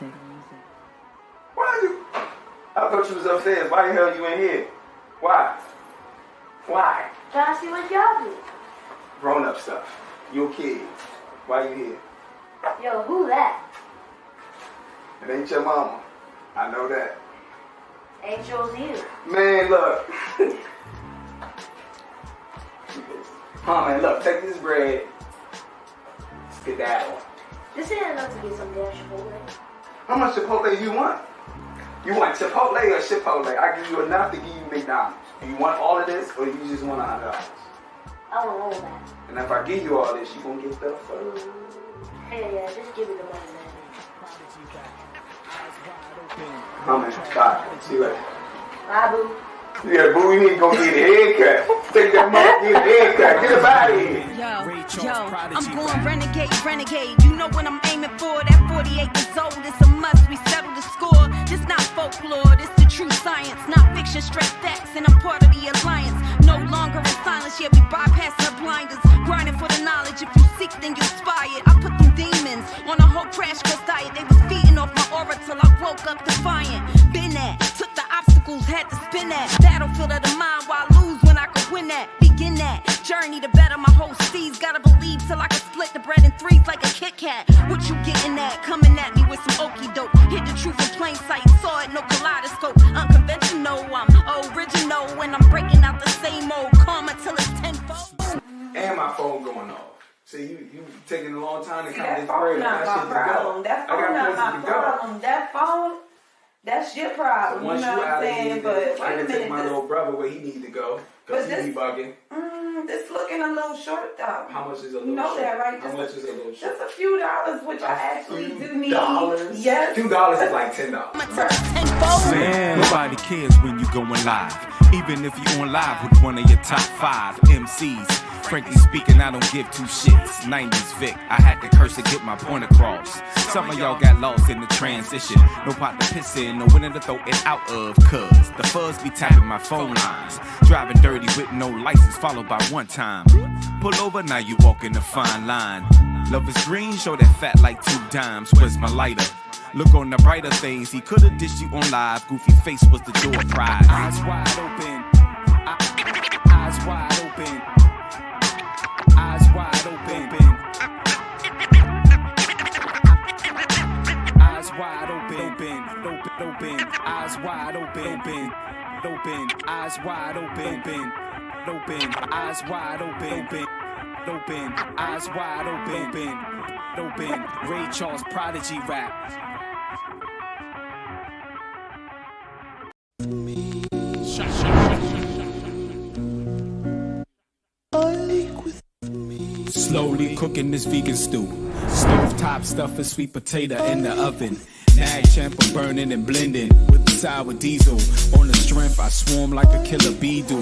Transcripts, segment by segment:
Why you? I thought you was upstairs. Why the hell you in here? Why? Why? Trying to see what y'all do. Grown up stuff. You a kid. Why you here? Yo, who that? It ain't your mama. I know that. Ain't yours either. Man, look. Man, look. Take this bread. Skedaddle. This ain't enough to get some damn Chipotle. How much Chipotle you want? You want Chipotle or Chipotle? I give you enough to give you McDonald's. Do you want all of this or you just want $100? I want all of that. And if I give you all this, you gonna get the food. Hey, yeah, just give me the money, man. Man, bye. See you later. Bye, boo. Yeah, boo, you need to go get a haircut. Take that money, get a haircut. Get up out of here. Yo, I'm going renegade. You know what I'm aiming for. That 48 years old, it's a must. We settle the score. This not folklore, this the true science. Not fiction, straight facts, and I'm part of the alliance. No longer in silence, yeah, we bypassing the blinders. Grinding for the knowledge, if you seek, then you inspired. I put them demons on a whole crash course diet. They was feeding off my aura till I woke up defiant. Been at, took the obstacles, had to spin that. Battlefield of the mind, why lose when I could win that? Begin that journey to better my whole steeds. Gotta believe till I can split the bread in threes like a Kit Kat. What you getting at? Coming at me with some okie doke. Hit the truth in plain sight, saw it, no kaleidoscope. Unconventional, I'm original. When I'm breaking out the same old karma till it's tenfold. And my phone going off. See, you taking a long time to come that this phone bread. not my problem. That phone not my problem. That phone, that's your problem. So once you know what I'm saying? But wait I a can minute. take my little brother where he need to go. Because he be bugging. This looking a little short though. How much is a little You know short? that, right? How much is a little short? Just a few dollars, which I actually do need. $2? Yes. $2 is like $10. Man, nobody cares when you going live. Even if you on live with one of your top 5 MCs. Frankly speaking, I don't give two shits. 90s Vic, I had to curse to get my point across. Some of y'all got lost in the transition. No pot to piss in, no winner to throw it out of. Cause the fuzz be tapping my phone lines. Driving dirty with no license, followed by one time. Pull over, now you walking the fine line. Love is green, show that fat like 2 dimes. Where's my lighter? Look on the brighter things. He could've dished you on live. Goofy face was the door prize. Eyes wide open. Eyes wide open. Eyes wide open. Eyes wide open. Open. Eyes wide open. Open. Eyes wide open. Open. Eyes wide open. Open. Eyes wide open. Open. Ray Charles Prodigy rap. Slowly cooking this vegan stew. Stovetop stuff a sweet potato in the oven. Nag champa burning and blending with the sour diesel. On the strength, I swarm like a killer bee do.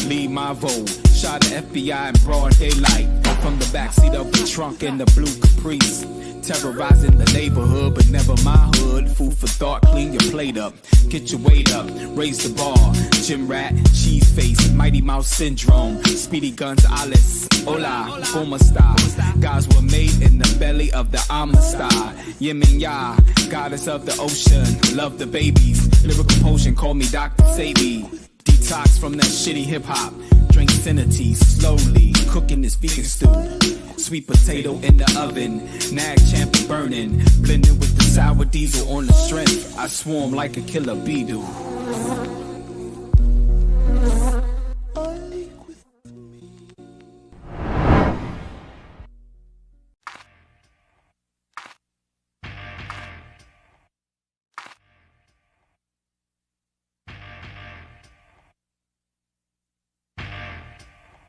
Lead my vote. Shot the FBI in broad daylight. From the backseat of the trunk in the blue Caprice. Terrorizing the neighborhood, but never my hood. Food for thought, clean your plate up. Get your weight up, raise the bar. Gym rat, cheese face, Mighty Mouse syndrome. Speedy Guns, Alice, hola, former star. Guys were made in the belly of the Amistad. Yemen Ya, goddess of the ocean. Love the babies, lyrical potion, call me Dr. Sadie. Detox from that shitty hip hop. Drink Sanity, slowly cooking this vegan stew. Sweet potato in the oven, nag champ burning, blending with the sour diesel on the strength. I swarm like a killer bee do.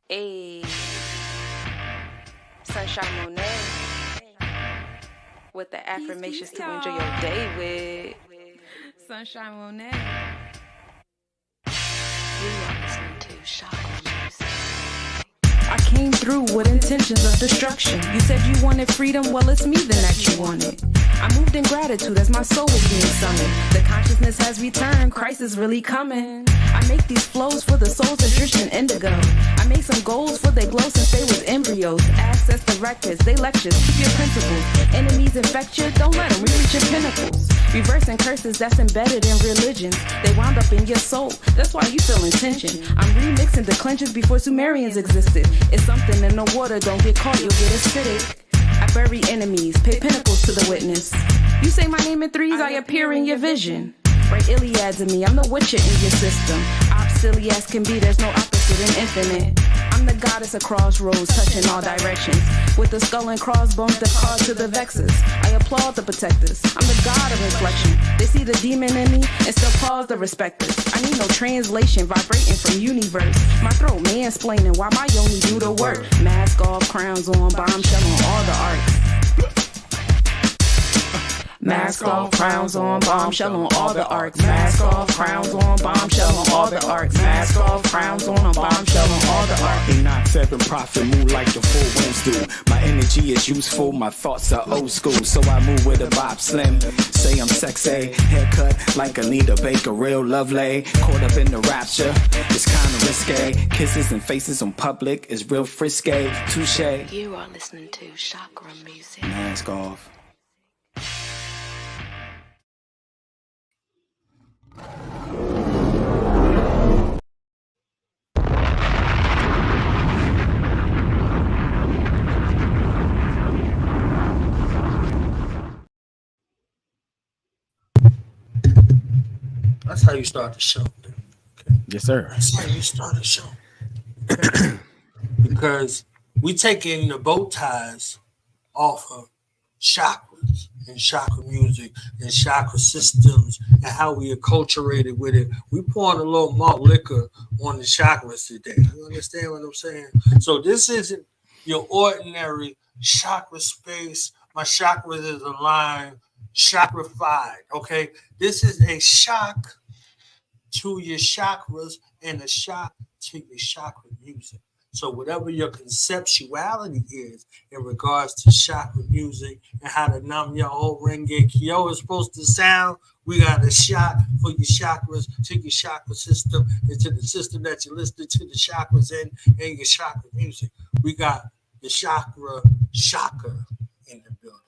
Hey, Sunshine Monet, with the affirmations to enjoy your day with Sunshine Monet. You are listening to Chakra music. I came through with intentions of destruction. You said you wanted freedom, well it's me then that you wanted. I moved in gratitude as my soul was being summoned. The consciousness has returned, Christ is really coming. I I make these flows for the souls that drift in indigo. I make some goals for their glow since they was embryos. Access the records, they lectures, keep your principles. Enemies infect you, don't let them reach your pinnacles. Reversing curses that's embedded in religions. They wound up in your soul, that's why you feel tension. I'm remixing declensions before Sumerians existed. It's something in the water, don't get caught, you'll get acidic. I bury enemies, pay pinnacles to the witness. You say my name in threes, I appear in your vision. Write Iliads in me, I'm the witcher in your system. Silly as can be, there's no opposite in infinite. I'm the goddess of crossroads, touching all directions. With the skull and crossbones that call to the vexes. I applaud the protectors, I'm the god of inflection. They see the demon in me and still pause the respecters. I need no translation, vibrating from universe. My throat mansplaining while my yoni do the work. Mask off, crowns on, bombshell on all the arts. Mask off, crowns on, bombshell on all the arcs. Mask off, crowns on, bombshell on all the arcs. Mask off, crowns on, bombshell on all the arcs. Enoch 7th prophet, move like the full winds do. My energy is useful, my thoughts are old school. So I move with a Bob Slim. Say I'm sexy, haircut like Anita Baker, real lovely. Caught up in the rapture, it's kinda risque. Kisses and faces on public is real frisky. Touche. You are listening to Chakra music. Mask off. That's how you start the show. Okay. Yes, sir. That's how you start the show. Because we taking the bow ties off of chakras and chakra music and chakra systems and how we acculturated with it. We pouring a little malt liquor on the chakras today. You understand what I'm saying? So this isn't your ordinary chakra space. My chakras is aligned, chacrified, okay? This is a shock to your chakras and a shock to your chakra music. So whatever your conceptuality is in regards to chakra music and how the Nam Myoho Renge Kyo is supposed to sound, we got a shot for your chakras, to your chakra system, and to the system that you listen to the chakras in, and your chakra music. We got the chakra in the building.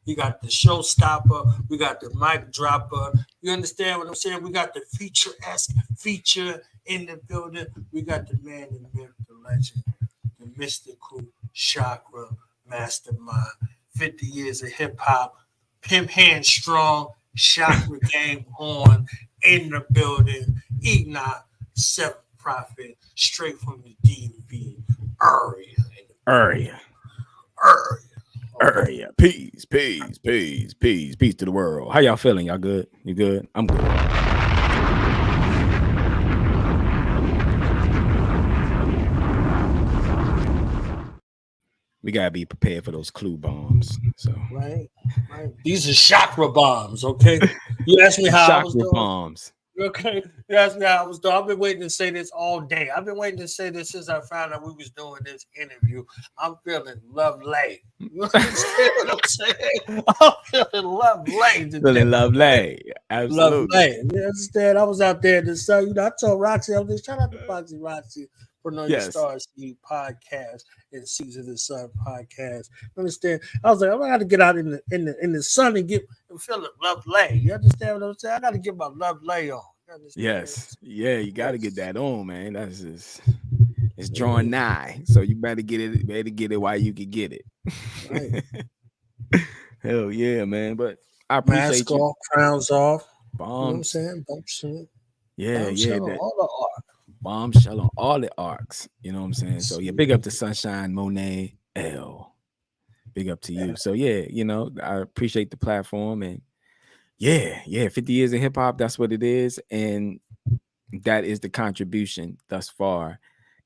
We got the showstopper. We got the mic dropper. You understand what I'm saying? We got the feature-esque feature in the building. We got the man, the myth, the legend, the mystical chakra mastermind. 50 years of hip-hop, pimp hand strong, chakra game on, in the building. Enoch 7th prophet, straight from the DV area. Peace to the world. How y'all feeling? Y'all good? You good? I'm good. We gotta be prepared for those clue bombs. So right. These are chakra bombs, okay? You asked me how I was doing. Bombs. Okay, that's how I was doing. I've been waiting to say this all day. I've been waiting to say this since I found out we was doing this interview. I'm feeling lovely. You understand what I'm saying? I'm feeling lovely. Feeling lovely. Absolutely. Lovely. You understand? I was out there in the sun. You know, I told Roxy, I was just shout out to Roxy for Know Your Stars podcast and Season of the Sun podcast. You understand? I was like, I got to get out in the sun and feel it lovely. You understand what I'm saying? I got to get my lovely on. Yes. Yeah, you got to get that on, man. That's just, it's drawing nigh. So you better get it while you can get it. Right. Hell yeah, man. But I appreciate Mask you. off, crowns off. Bombs. You know what I'm saying? Bombshell. Yeah. All the art. Bombshell on all the arcs. You know what I'm saying? So yeah, big up to Sunshine, Monet, L. Big up to you. So yeah, you know, I appreciate the platform, and yeah, 50 years of hip hop, that's what it is. And that is the contribution thus far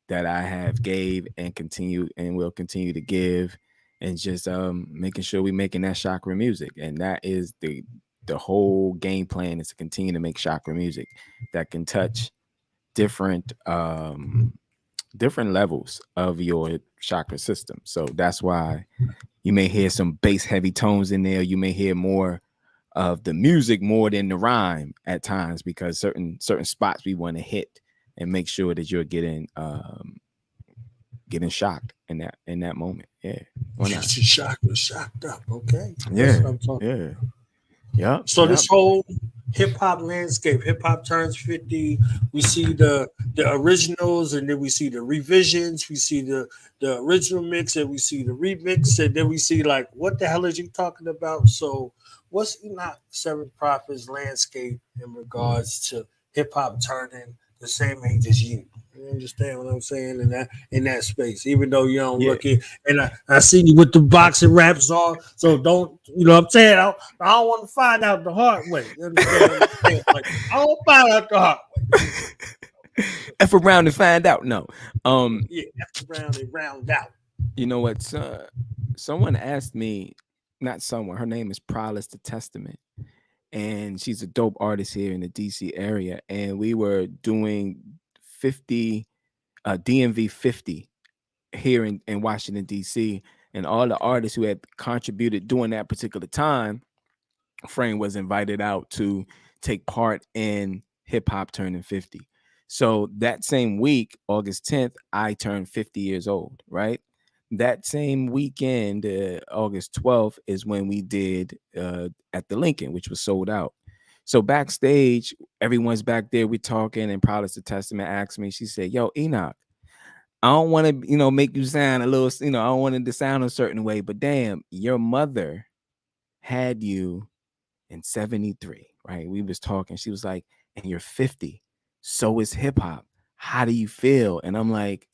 that I have gave and continue and will continue to give, and just making sure we're making that chakra music. And that is the whole game plan, is to continue to make chakra music that can touch different levels of your chakra system. So that's why you may hear some bass heavy tones in there. You may hear more of the music more than the rhyme at times, because certain spots we want to hit and make sure that you're getting shocked in that moment. Yeah. Why not? Shocked up. Okay. Yeah. That's what I'm talking Yeah. Yep. So this whole hip hop landscape, hip hop turns 50. We see the originals, and then we see the revisions. We see the original mix, and we see the remix, and then we see like, what the hell is you talking about? So what's Enoch 7th Prophet's landscape in regards to hip hop turning the same age as you? You understand what I'm saying in that space, even though you don't look it. And I see you with the boxing raps on, so don't, you know what I'm saying? I don't want to find out the hard way. You understand what I'm saying? Like, I don't find out the hard way. F around and find out. No. F around and round out. You know what? Someone asked me, not someone, her name is Prowess the Testament. And she's a dope artist here in the DC area. And we were doing 50 DMV 50 here in Washington DC, and all the artists who had contributed during that particular time frame was invited out to take part in hip hop turning 50. So that same week, August 10th, I turned 50 years old, right? That same weekend, August 12th, is when we did at the Lincoln, which was sold out. So backstage, everyone's back there. We're talking, and Prowess the Testament asked me. She said, "Yo, Enoch, I don't want to, make you sound a little, I don't want it to sound a certain way, but damn, your mother had you in 73, right? We was talking. She was like, and you're 50. So is hip hop. How do you feel?" And I'm like,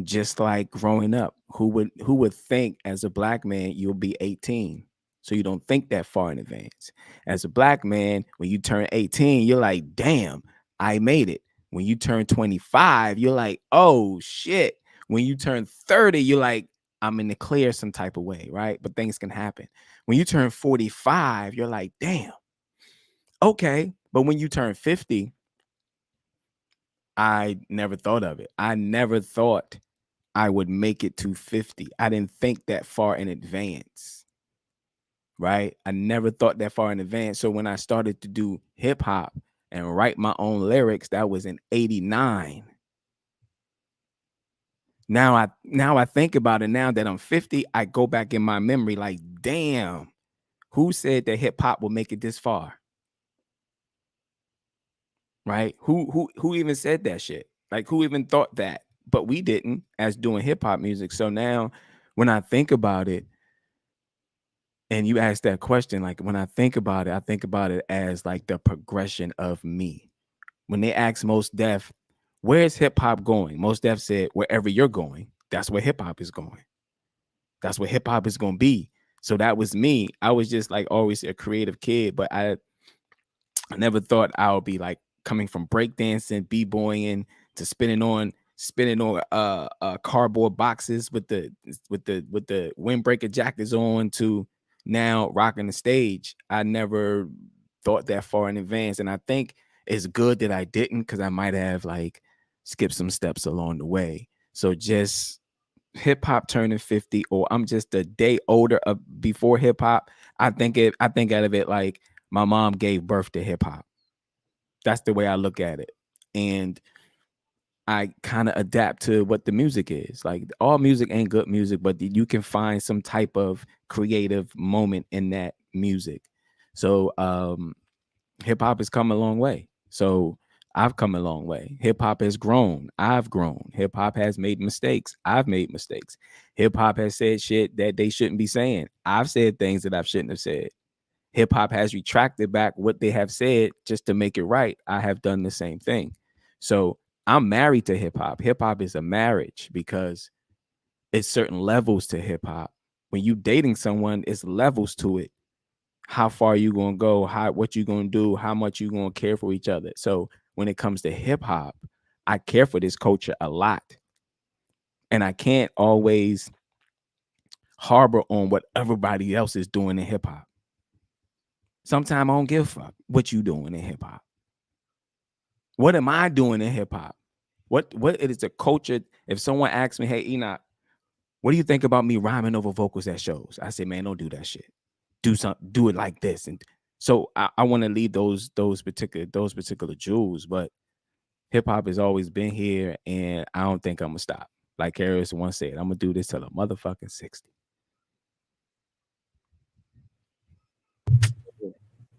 just like growing up, who would think as a black man you'll be 18? So you don't think that far in advance. As a black man, when you turn 18, you're like, damn, I made it. When you turn 25, you're like, oh shit. When you turn 30, you're like, I'm in the clear some type of way, right? But things can happen. When you turn 45, you're like, damn, okay. But when you turn 50, I never thought of it. I never thought I would make it to 50. I didn't think that far in advance. Right? I never thought that far in advance. So when I started to do hip hop and write my own lyrics, that was in 89. Now I think about it, now that I'm 50, I go back in my memory like, damn, who said that hip hop will make it this far? Right? Who even said that shit? Like, who even thought that? But we didn't, as doing hip hop music. So now when I think about it, and you asked that question, like when I think about it as like the progression of me. When they asked Mos Def, where's hip hop going? Mos Def said, wherever you're going, that's where hip hop is going. That's what hip hop is going to be. So that was me. I was just like always a creative kid, but I never thought I would be like coming from breakdancing, b-boying to spinning on cardboard boxes with the windbreaker jackets on to now rocking the stage. I never thought that far in advance. And I think it's good that I didn't, because I might have like skipped some steps along the way. So just hip hop turning 50, or I'm just a day older before hip hop. I think out of it like my mom gave birth to hip hop. That's the way I look at it. And I kind of adapt to what the music is. Like, all music ain't good music, but you can find some type of creative moment in that music. So hip hop has come a long way. So I've come a long way. Hip hop has grown. I've grown. Hip hop has made mistakes. I've made mistakes. Hip hop has said shit that they shouldn't be saying. I've said things that I shouldn't have said. Hip hop has retracted back what they have said just to make it right. I have done the same thing. So I'm married to hip hop. Hip hop is a marriage because it's certain levels to hip hop. When you dating someone, it's levels to it. How far you gonna go? What you gonna do? How much you gonna care for each other? So when it comes to hip hop, I care for this culture a lot, and I can't always harbor on what everybody else is doing in hip hop. Sometimes I don't give a fuck what you doing in hip hop. What am I doing in hip hop? What it is a culture. If someone asks me, hey, Enoch, what do you think about me rhyming over vocals at shows? I say, man, don't do that shit. Do it like this. And so I want to leave those particular jewels. But hip hop has always been here, and I don't think I'm gonna stop. Like KRS-One said, I'm gonna do this till I'm motherfucking 60.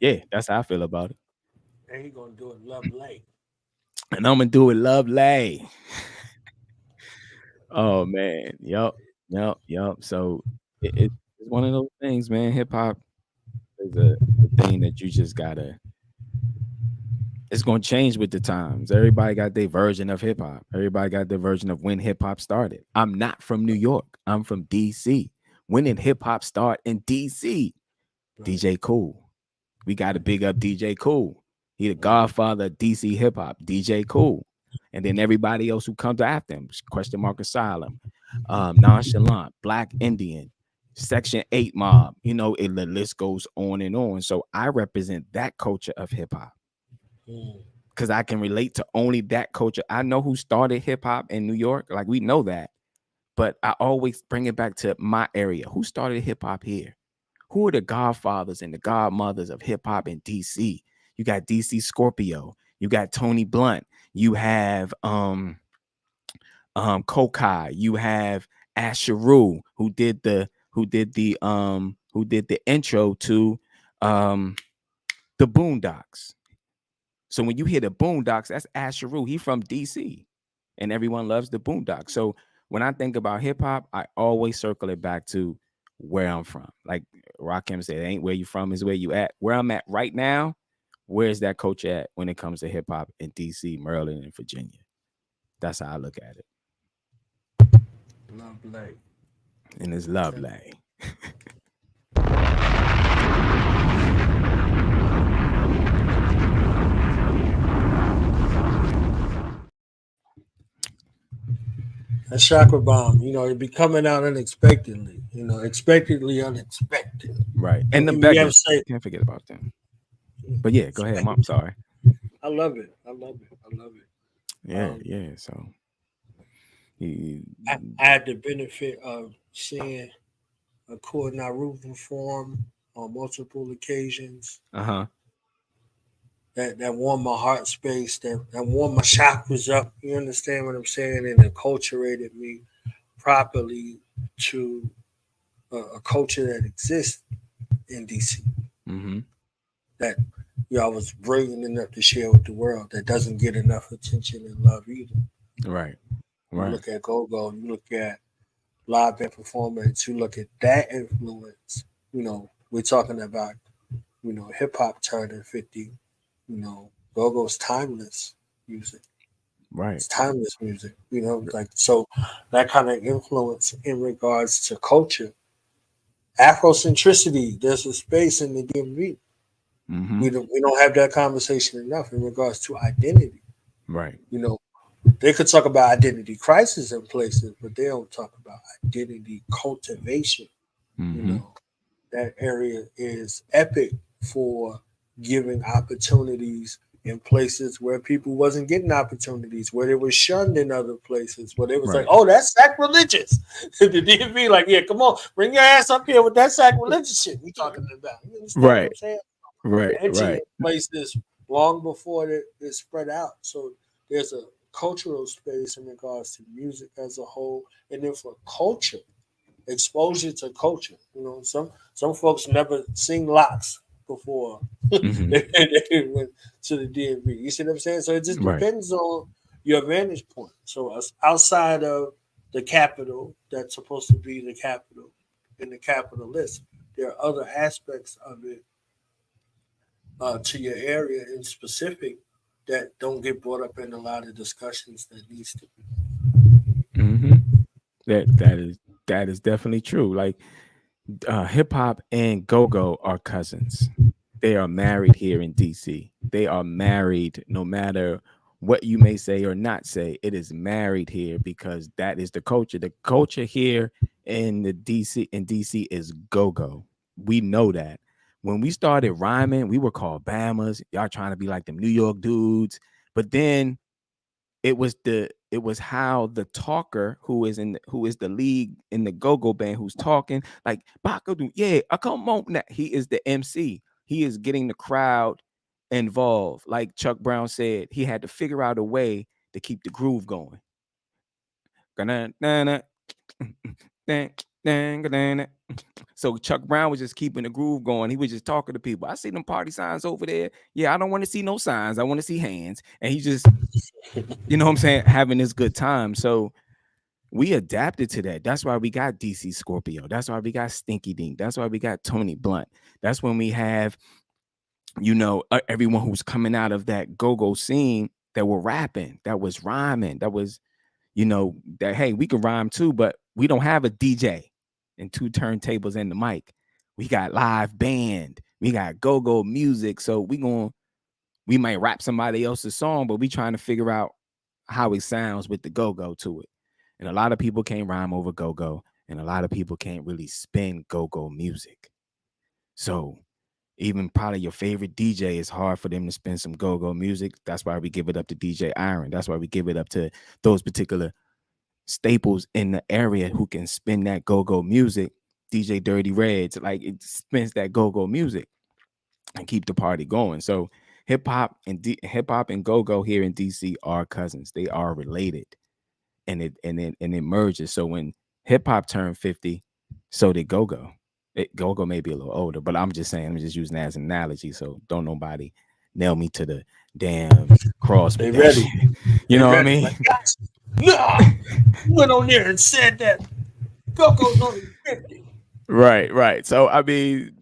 Yeah, that's how I feel about it. And he gonna do it lovely. And I'm gonna do it lovely. Oh man, yep. So it's one of those things, man. Hip hop is a thing that you just gotta. It's gonna change with the times. Everybody got their version of hip hop. Everybody got their version of when hip hop started. I'm not from New York. I'm from DC. When did hip hop start in DC? Right. DJ Cool. We got to big up DJ Cool. He the godfather of DC hip hop. DJ Cool. And then everybody else who comes after him, Question Mark Asylum, Nonchalant, Black Indian, Section 8 Mob, the list goes on and on. So I represent that culture of hip hop because I can relate to only that culture. I know who started hip hop in New York. Like, we know that. But I always bring it back to my area. Who started hip hop here? Who are the godfathers and the godmothers of hip hop in DC? You got DC Scorpio. You got Tony Blunt. You have Kokai. You have Asheru, who did the intro to the Boondocks. So when you hear the Boondocks, that's Asheru. He from DC, and everyone loves the Boondocks. So when I think about hip hop, I always circle it back to where I'm from. Like Rakim said, ain't where you from, is where you at. Where I'm at right now, where's that culture at when it comes to hip hop in DC, Maryland, and Virginia? That's how I look at it. Lovely. And it's lovely. A chakra bomb, it'd be coming out unexpectedly, expectedly unexpected. Right. And the beggars, can't forget about them. But yeah, go ahead. I'm sorry. I love it. Yeah. So I had the benefit of seeing a Core Naru perform on multiple occasions. That warmed my heart space, that warmed my chakras up. You understand what I'm saying? And acculturated me properly to a culture that exists in DC. That I was brilliant enough to share with the world, that doesn't get enough attention and love either. Right. You look at go-go, you look at live band performance, you look at that influence. We're talking about, hip-hop turning 50. Go-go's timeless music. Right. It's timeless music. So that kind of influence in regards to culture. Afrocentricity, there's a space in the DMV. We don't have that conversation enough in regards to identity. Right. They could talk about identity crisis in places, but they don't talk about identity cultivation. That area is epic for giving opportunities in places where people wasn't getting opportunities, where they were shunned in other places, where they was like, oh, that's sacrilegious. The DMV, like, yeah, come on, bring your ass up here with that sacrilegious shit we talking about. You understand what I'm saying? Right. Places long before it spread out. So there's a cultural space in regards to music as a whole, and then for culture, exposure to culture. Some folks never seen locks before they went to the DMV. You see what I'm saying? So it just depends on your vantage point. So outside of the capital, that's supposed to be the capital in the capital list, there are other aspects of it to your area in specific that don't get brought up in a lot of discussions that needs to be. That is definitely true. Like hip hop and go-go are cousins. They are married here in DC. They are married no matter what you may say or not say. It is married here because that is the culture. The culture here in DC is go-go. We know that. When we started rhyming, we were called Bamas. Y'all trying to be like them New York dudes. But then it was how the talker who is the lead in the go-go band who's talking like Bakadu, yeah, come on now. He is the MC. He is getting the crowd involved. Like Chuck Brown said, he had to figure out a way to keep the groove going. So Chuck Brown was just keeping the groove going. He was just talking to people. I see them party signs over there. Yeah, I don't want to see no signs. I want to see hands. And he just, you know what I'm saying, having this good time. So we adapted to that. That's why we got DC Scorpio. That's why we got Stinky Dink. That's why we got Tony Blunt. That's when we have, you know, everyone who's coming out of that go-go scene that were rapping, that was rhyming, that was, you know, that, hey, we can rhyme too, but we don't have a DJ and 2 turntables and the mic. We got live band. We got go-go music. So we might rap somebody else's song, but we trying to figure out how it sounds with the go-go to it. And a lot of people can't rhyme over go-go, and a lot of people can't really spin go-go music. So even probably your favorite DJ, it's hard for them to spin some go-go music. That's why we give it up to DJ Iron. That's why we give it up to those particular staples in the area who can spin that go-go music. DJ Dirty Reds, like, it spins that go-go music and keep the party going. So hip hop and go-go here in DC are cousins. They are related, and it merges. So when hip hop turned 50, so did go-go. Go-go may be a little older, but I'm just saying, I'm just using that as an analogy. So don't nobody nail me to the damn cross. They ready. You know what I mean? Like, no, you went on there and said that go-go's only 50. Right. So I mean,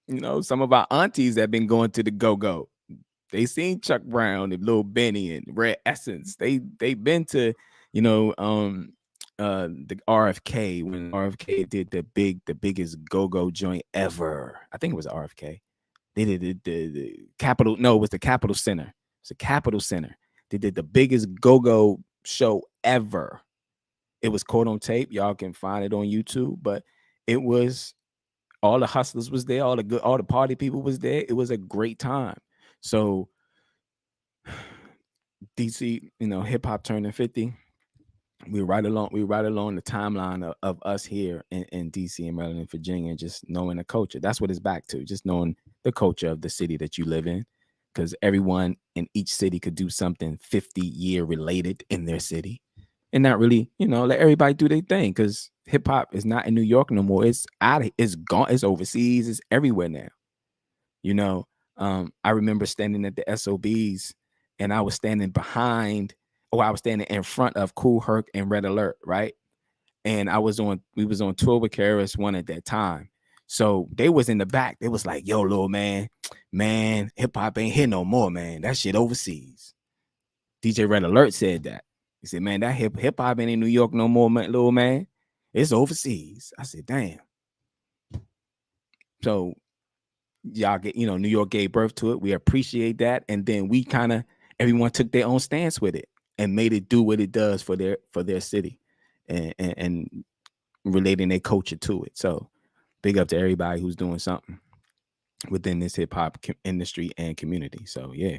you know, some of our aunties that been going to the go-go, they seen Chuck Brown and Lil Benny and Red Essence. They been to, you know, the RFK, when RFK did the biggest go-go joint ever. I think it was RFK. They did the Capitol. No, it was the Capitol Center. It's the Capitol Center. They did the biggest go-go show ever. It was caught on tape. Y'all can find it on YouTube, but it was, all the hustlers was there, all the party people was there. It was a great time. So DC, you know, hip hop turning 50. We right along the timeline of us here in DC and Maryland and Virginia, just knowing the culture. That's what it's back to, just knowing the culture of the city that you live in, because everyone in each city could do something 50-year related in their city, and not really, you know, let everybody do their thing, because hip hop is not in New York no more. It's gone. It's overseas. It's everywhere now. You know, I remember standing at the SOBs, and I was standing in front of Kool Herc and Red Alert, right? And we was on tour with KRS-One at that time. So they was in the back. They was like, yo, little man, hip hop ain't here no more, man. That shit overseas. DJ Red Alert said that. He said, man, that hip hop ain't in New York no more, man, little man. It's overseas. I said, damn. So y'all get, you know, New York gave birth to it. We appreciate that. And then we everyone took their own stance with it and made it do what it does for their city, and relating their culture to it. So big up to everybody who's doing something within this hip hop industry and community. So yeah.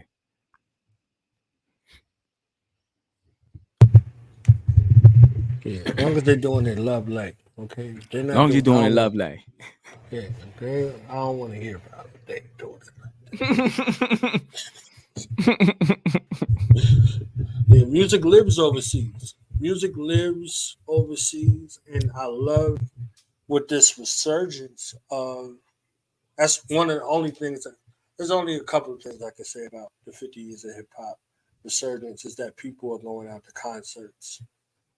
Yeah, as long as they're doing it love life, okay? They're not as long as you're doing it love life. Yeah, okay. I don't want to hear about it. They doing it. Yeah, music lives overseas. Music lives overseas, and I love with this resurgence of. That's one of the only things. There's only a couple of things I can say about the 50 years of hip hop resurgence is that people are going out to concerts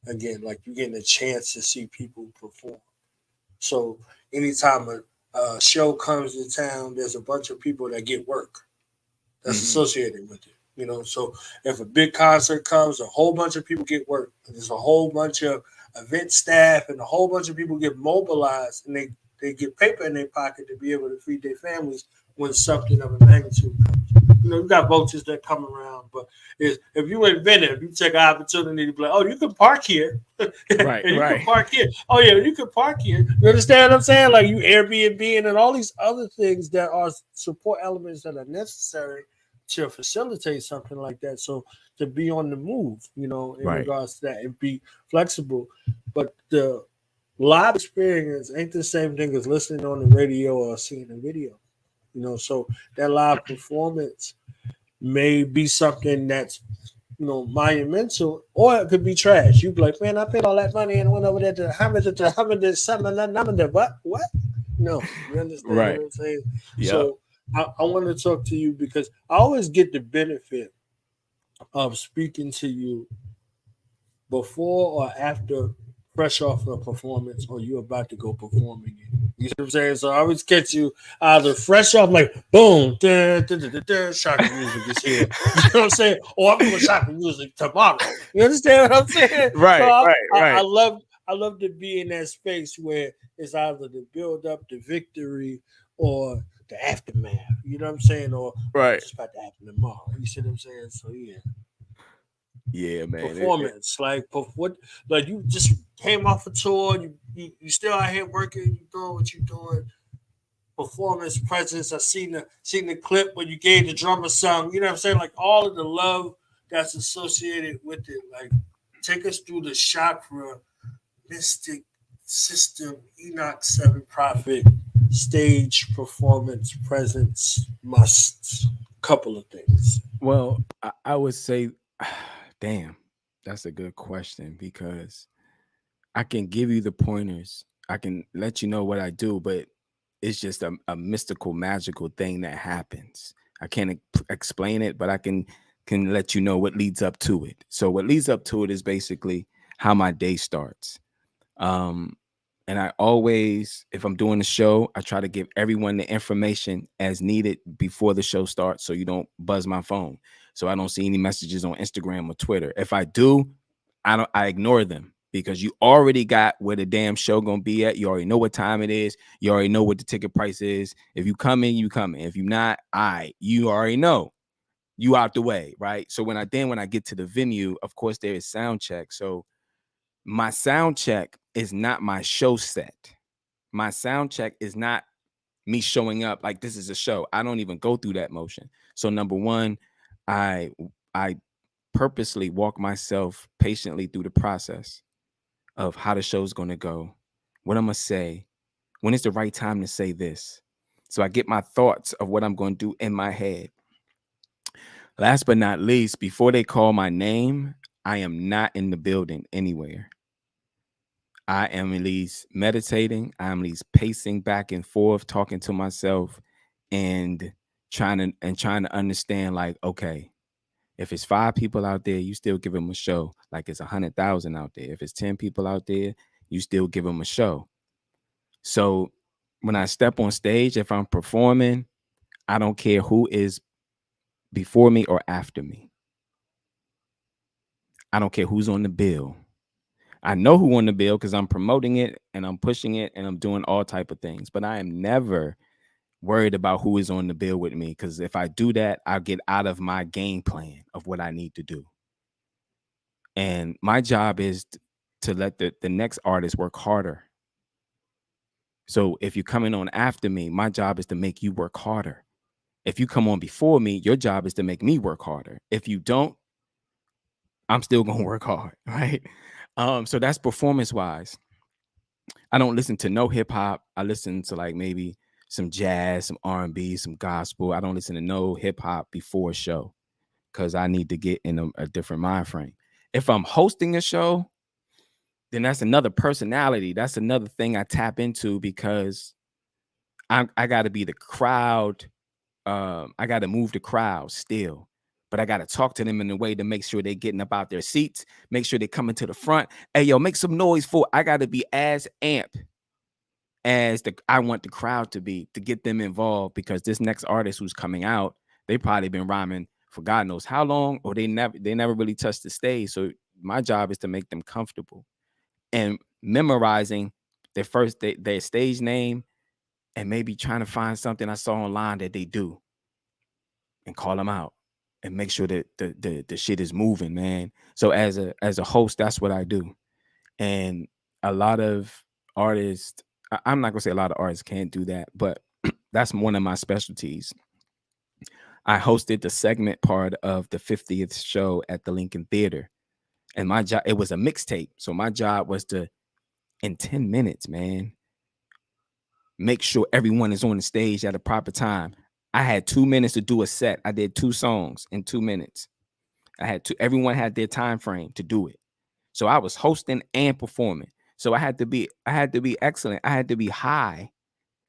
again. Like, you're getting a chance to see people perform. So anytime a show comes to town, there's a bunch of people that get work that's associated with it. You know, so if a big concert comes, a whole bunch of people get work. There's a whole bunch of event staff and a whole bunch of people get mobilized, and they get paper in their pocket to be able to feed their families when something of a magnitude comes. You know, you got vultures that come around, but if you invent it, if you take an opportunity to be like, oh, you can park here. Right, and you right. can park here. Oh, yeah, you can park here. You understand what I'm saying? Like, you Airbnb and all these other things that are support elements that are necessary to facilitate something like that. So to be on the move, you know, in regards to that, and be flexible. But the live experience ain't the same thing as listening on the radio or seeing a video. You know, so that live performance may be something that's, you know, monumental, or it could be trash. You be like, man, I paid all that money and went over there to how much what? No, you understand Right. what I'm saying? Yep. So I want to talk to you because I always get the benefit of speaking to you before or after, fresh off a performance, or you're about to go perform again. You see what I'm saying? So I always catch you either fresh off, like boom, chakra music is here. You know what I'm saying? Or I'm doing chakra music tomorrow. You understand what I'm saying? Right, So right. I love to be in that space where it's either the build up, the victory, or the aftermath. You know what I'm saying? Or Right. it's about to happen tomorrow. You see what I'm saying? So yeah. Yeah, man. Performance, like you just came off a tour, you still out here working, you doing what you're doing. Performance, presence. I seen the clip where you gave the drummer song. You know what I'm saying? Like all of the love that's associated with it. Like take us through the chakra, mystic system, Enoch 7th prophet, stage performance, presence, must. Couple of things. Well, I would say, damn, that's a good question, because I can give you the pointers. I can let you know what I do, but it's just a mystical, magical thing that happens. I can't explain it, but I can let you know what leads up to it. So what leads up to it is basically how my day starts. And I always, if I'm doing the show, I try to give everyone the information as needed before the show starts, so you don't buzz my phone. So I don't see any messages on Instagram or Twitter. If I do, I ignore them, because you already got where the damn show gonna be at. You already know what time it is. You already know what the ticket price is. If you come in, you come in. If you're not, you already know. You out the way, right? So when I get to the venue, of course there is sound check. So my sound check is not my show set. My sound check is not me showing up like this is a show. I don't even go through that motion. So number one, I purposely walk myself patiently through the process of how the show's going to go, what I'm going to say, when it's the right time to say this. So I get my thoughts of what I'm going to do in my head. Last but not least, before they call my name, I am not in the building anywhere. I am at least meditating. I am at least pacing back and forth, talking to myself, and trying to understand, like, okay, if it's 5 people out there, you still give them a show. Like it's 100,000 out there. If it's 10 people out there, you still give them a show. So when I step on stage, if I'm performing, I don't care who is before me or after me. I don't care who's on the bill. I know who on the bill because I'm promoting it and I'm pushing it and I'm doing all type of things. But I am never worried about who is on the bill with me, because if I do that, I'll get out of my game plan of what I need to do. And my job is to let the next artist work harder. So if you're coming on after me, my job is to make you work harder. If you come on before me, your job is to make me work harder. If you don't, I'm still going to work hard, right? So that's performance wise. I don't listen to no hip hop. I listen to like maybe some jazz, some R&B, some gospel. I don't listen to no hip hop before a show, because I need to get in a different mind frame. If I'm hosting a show, then that's another personality. That's another thing I tap into, because I got to be the crowd. I got to move the crowd still, but I got to talk to them in a way to make sure they're getting up out their seats, make sure they're coming to the front. Hey, yo, make some noise for, I got to be as amped as I want the crowd to be, to get them involved, because this next artist who's coming out, they probably been rhyming for God knows how long, or they never really touched the stage. So my job is to make them comfortable and memorizing their stage name, and maybe trying to find something I saw online that they do and call them out and make sure that the shit is moving, man. So as a host, that's what I do. And a lot of artists, I'm not gonna say a lot of artists can't do that, but that's one of my specialties. I hosted the segment part of the 50th show at the Lincoln Theater, and my job, it was a mixtape. So my job was to, in 10 minutes, man, make sure everyone is on the stage at a proper time. I had 2 minutes to do a set. I did 2 songs in 2 minutes. Everyone had their time frame to do it. So I was hosting and performing. So I had to be excellent. I had to be high.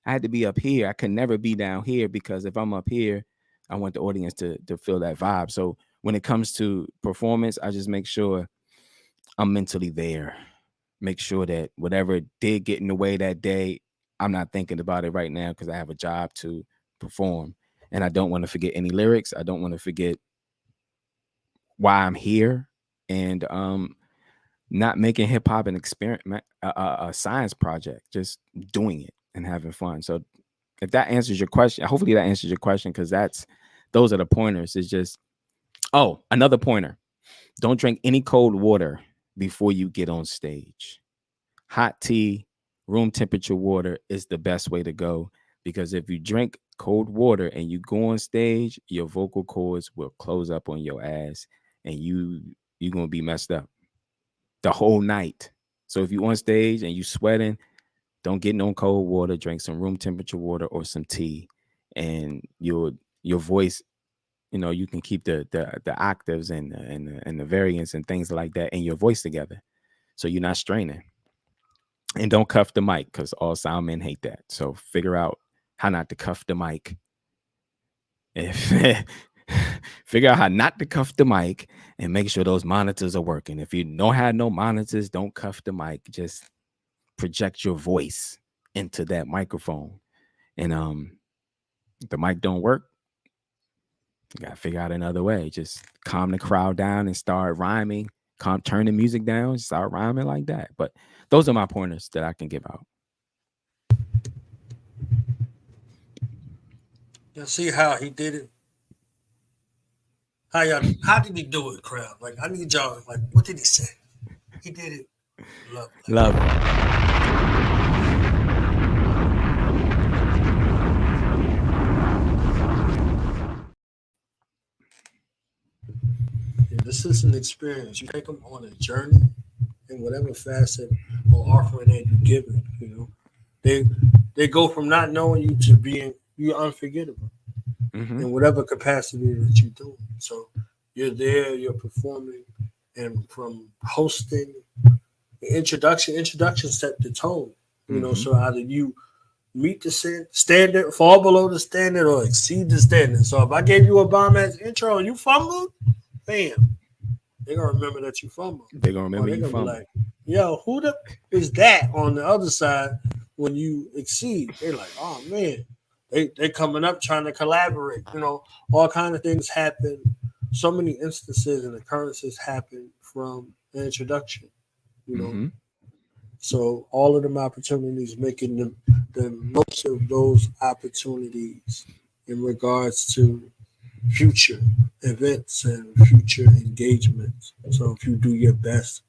I had to be up here. I could never be down here, because if I'm up here, I want the audience to feel that vibe. So when it comes to performance, I just make sure I'm mentally there. Make sure that whatever did get in the way that day, I'm not thinking about it right now, because I have a job to perform. And I don't want to forget any lyrics. I don't want to forget why I'm here. And not making hip hop an experiment, a science project, just doing it and having fun. So if that answers your question, hopefully that answers your question, because those are the pointers. It's just, another pointer. Don't drink any cold water before you get on stage. Hot tea, room temperature water is the best way to go, because if you drink cold water and you go on stage, your vocal cords will close up on your ass, and you're going to be messed up the whole night. So if you're on stage and you sweating, don't get no cold water. Drink some room temperature water or some tea, and your voice, you can keep the octaves and the variants and things like that in your voice together, so you're not straining. And don't cuff the mic, because all sound men hate that. So figure out how not to cuff the mic. Figure out how not to cuff the mic, and make sure those monitors are working. If you don't have no monitors, don't cuff the mic. Just project your voice into that microphone. And if the mic don't work, you gotta figure out another way. Just calm the crowd down and start rhyming. Turn the music down, start rhyming like that. But those are my pointers that I can give out. You see how he did it? How did he do it, crowd? Like, I need y'all, like, what did he say? He did it. Love. Yeah, this is an experience. You take them on a journey in whatever facet or offering that you give them. They go from not knowing you to being you unforgettable in whatever capacity that you do. So you're there, you're performing, and from hosting, introduction set the tone. So either you meet the standard, fall below the standard, or exceed the standard. So if I gave you a bomb ass intro and you fumbled, bam, they're gonna remember that you fumbled. They're gonna remember you fumbled. Like, yo, who the is that on the other side when you exceed? They're like, oh man, they coming up trying to collaborate. All kinds of things happen. So many instances and occurrences happen from the introduction. So all of them opportunities, making the most of those opportunities in regards to future events and future engagements. So if you do your best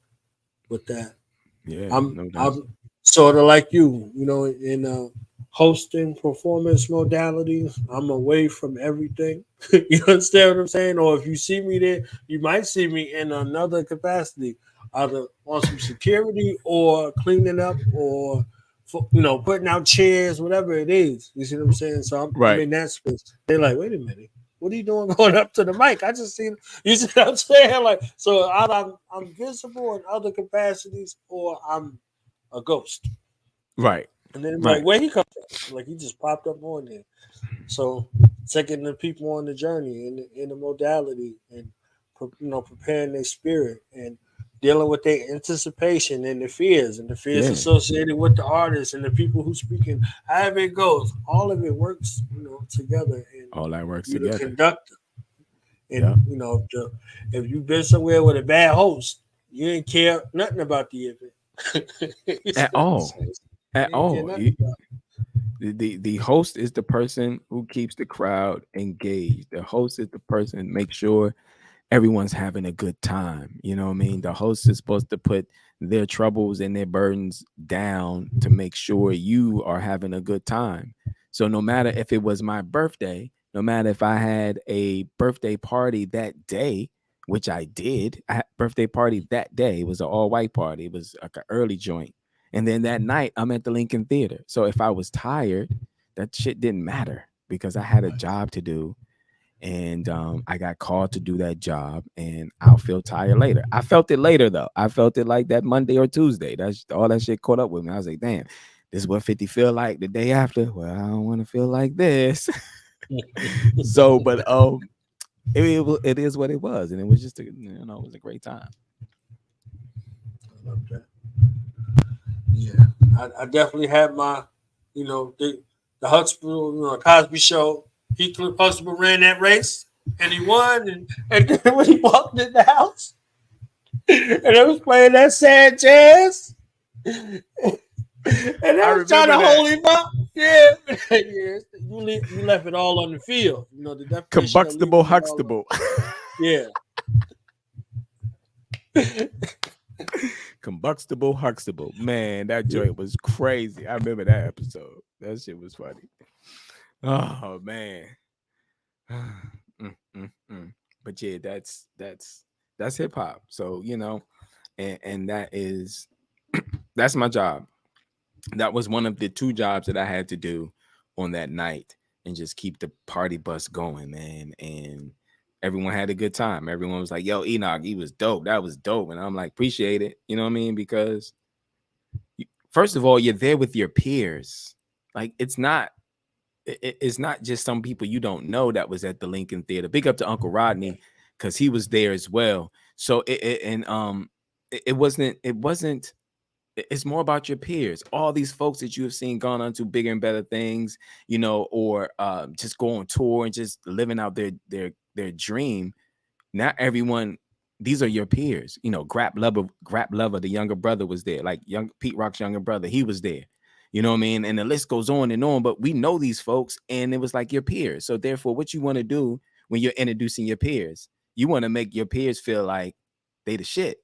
with that, I'm sort of like you, in hosting performance modalities. I'm away from everything. You understand what I'm saying? Or if you see me there, you might see me in another capacity, either on some security or cleaning up or putting out chairs, whatever it is. You see what I'm saying? So I'm in that space. They're like, wait a minute. What are you doing going up to the mic? I just seen you see what I'm saying? Like, so either I'm visible in other capacities or I'm a ghost. Right. And then like, where he come from? Like, he just popped up on there. So taking the people on the journey in the modality and preparing their spirit and dealing with their anticipation and the fears associated with the artists and the people who speaking, however it goes, all of it works, together. And all that works together. The conductor. And if you've been somewhere with a bad host, you didn't care nothing about the event. At all. The host is the person who keeps the crowd engaged. The host is the person make sure everyone's having a good time. You know what I mean? The host is supposed to put their troubles and their burdens down to make sure you are having a good time. So no matter if it was my birthday, no matter if I had a birthday party that day, which I did, I had a birthday party that day. It was an all-white party. It was like an early joint. And then that night, I'm at the Lincoln Theater. So if I was tired, that shit didn't matter because I had a job to do. And I got called to do that job, and I'll feel tired later. I felt it later, though. I felt it like that Monday or Tuesday. That's all that shit caught up with me. I was like, damn, this is what 50 feel like the day after. Well, I don't want to feel like this. So, but it is what it was. And it was just, it was a great time. I love that. Yeah, I definitely had my, the Huxtable, Cosby Show. Heathcliff Huxtable ran that race, and he won. And then when he walked in the house, and they was playing that sad jazz, and they was trying to hold him up. Yeah, yeah. You left it all on the field. The Combustible Huxtable. Yeah. Combustible Huxtable. Man, that joint was crazy. I remember that episode. That shit was funny. Oh man. But yeah, that's hip hop. So, and that is that's my job. That was one of the 2 jobs that I had to do on that night, and just keep the party bus going, man. And everyone had a good time. Everyone was like, yo, Enoch, he was dope. That was dope. And I'm like, appreciate it. You know what I mean? Because first of all, you're there with your peers. Like, it's not just some people you don't know that was at the Lincoln Theater. Big up to Uncle Rodney, because he was there as well. So it's more about your peers. All these folks that you have seen gone on to bigger and better things, or just go on tour and just living out their dream. Not everyone, these are your peers. Grap Lover, the younger brother, was there. Like young Pete Rock's younger brother, he was there. You know what I mean? And the list goes on and on, but we know these folks, and it was like your peers. So therefore, what you want to do when you're introducing your peers, you want to make your peers feel like they the shit.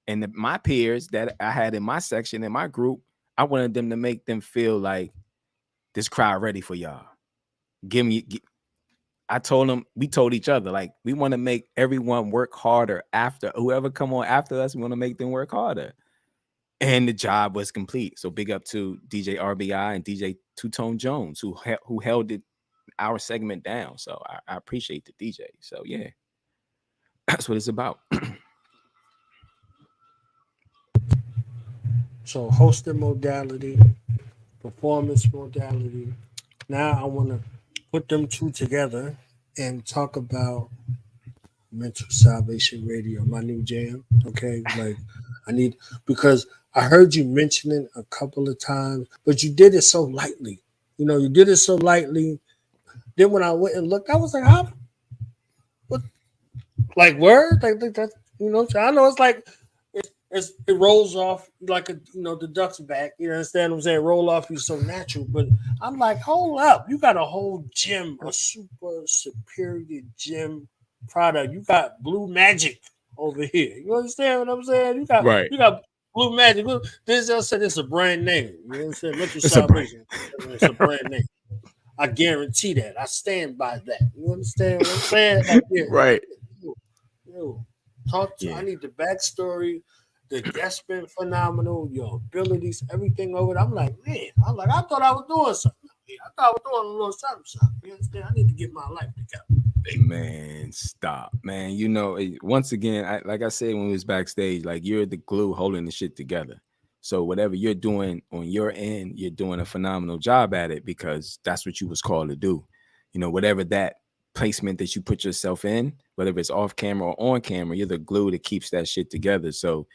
And my peers that I had in my section, in my group, I wanted them to make them feel like this crowd ready for y'all. I told them, we told each other, like, we want to make everyone work harder after whoever come on after us. We want to make them work harder. And the job was complete. So big up to DJ RBI and DJ Two Tone Jones, who held our segment down. So I appreciate the DJ. So yeah, that's what it's about. So hosting modality, performance modality. Now I want to put them 2 together and talk about Mental Salvation Radio, my new jam. Okay, like because I heard you mention it a couple of times, but you did it so lightly. You did it so lightly. Then when I went and looked, I was like, "How? What? Like word? Like that? I know it's like it rolls off like the duck's back. You understand what I'm saying? Roll off you so natural, but I'm like, hold up, you got a whole gym, a super superior gym product. You got Blue Magic over here. You understand what I'm saying? You got Blue Magic. This just said it's a brand name. You understand? Mental Salvation. It's a brand name. I guarantee that. I stand by that. You understand what I'm saying? Like, yeah, right. Talk to. I need the backstory. The guest been phenomenal. Your abilities, everything over there. I'm like, man. I thought I was doing something. I thought I was doing a little something. You understand? I need to get my life together. Man, stop, man. Once again, like I said when we was backstage, like, you're the glue holding the shit together. So whatever you're doing on your end, you're doing a phenomenal job at it, because that's what you was called to do. Whatever that placement that you put yourself in, whether it's off camera or on camera, you're the glue that keeps that shit together. So,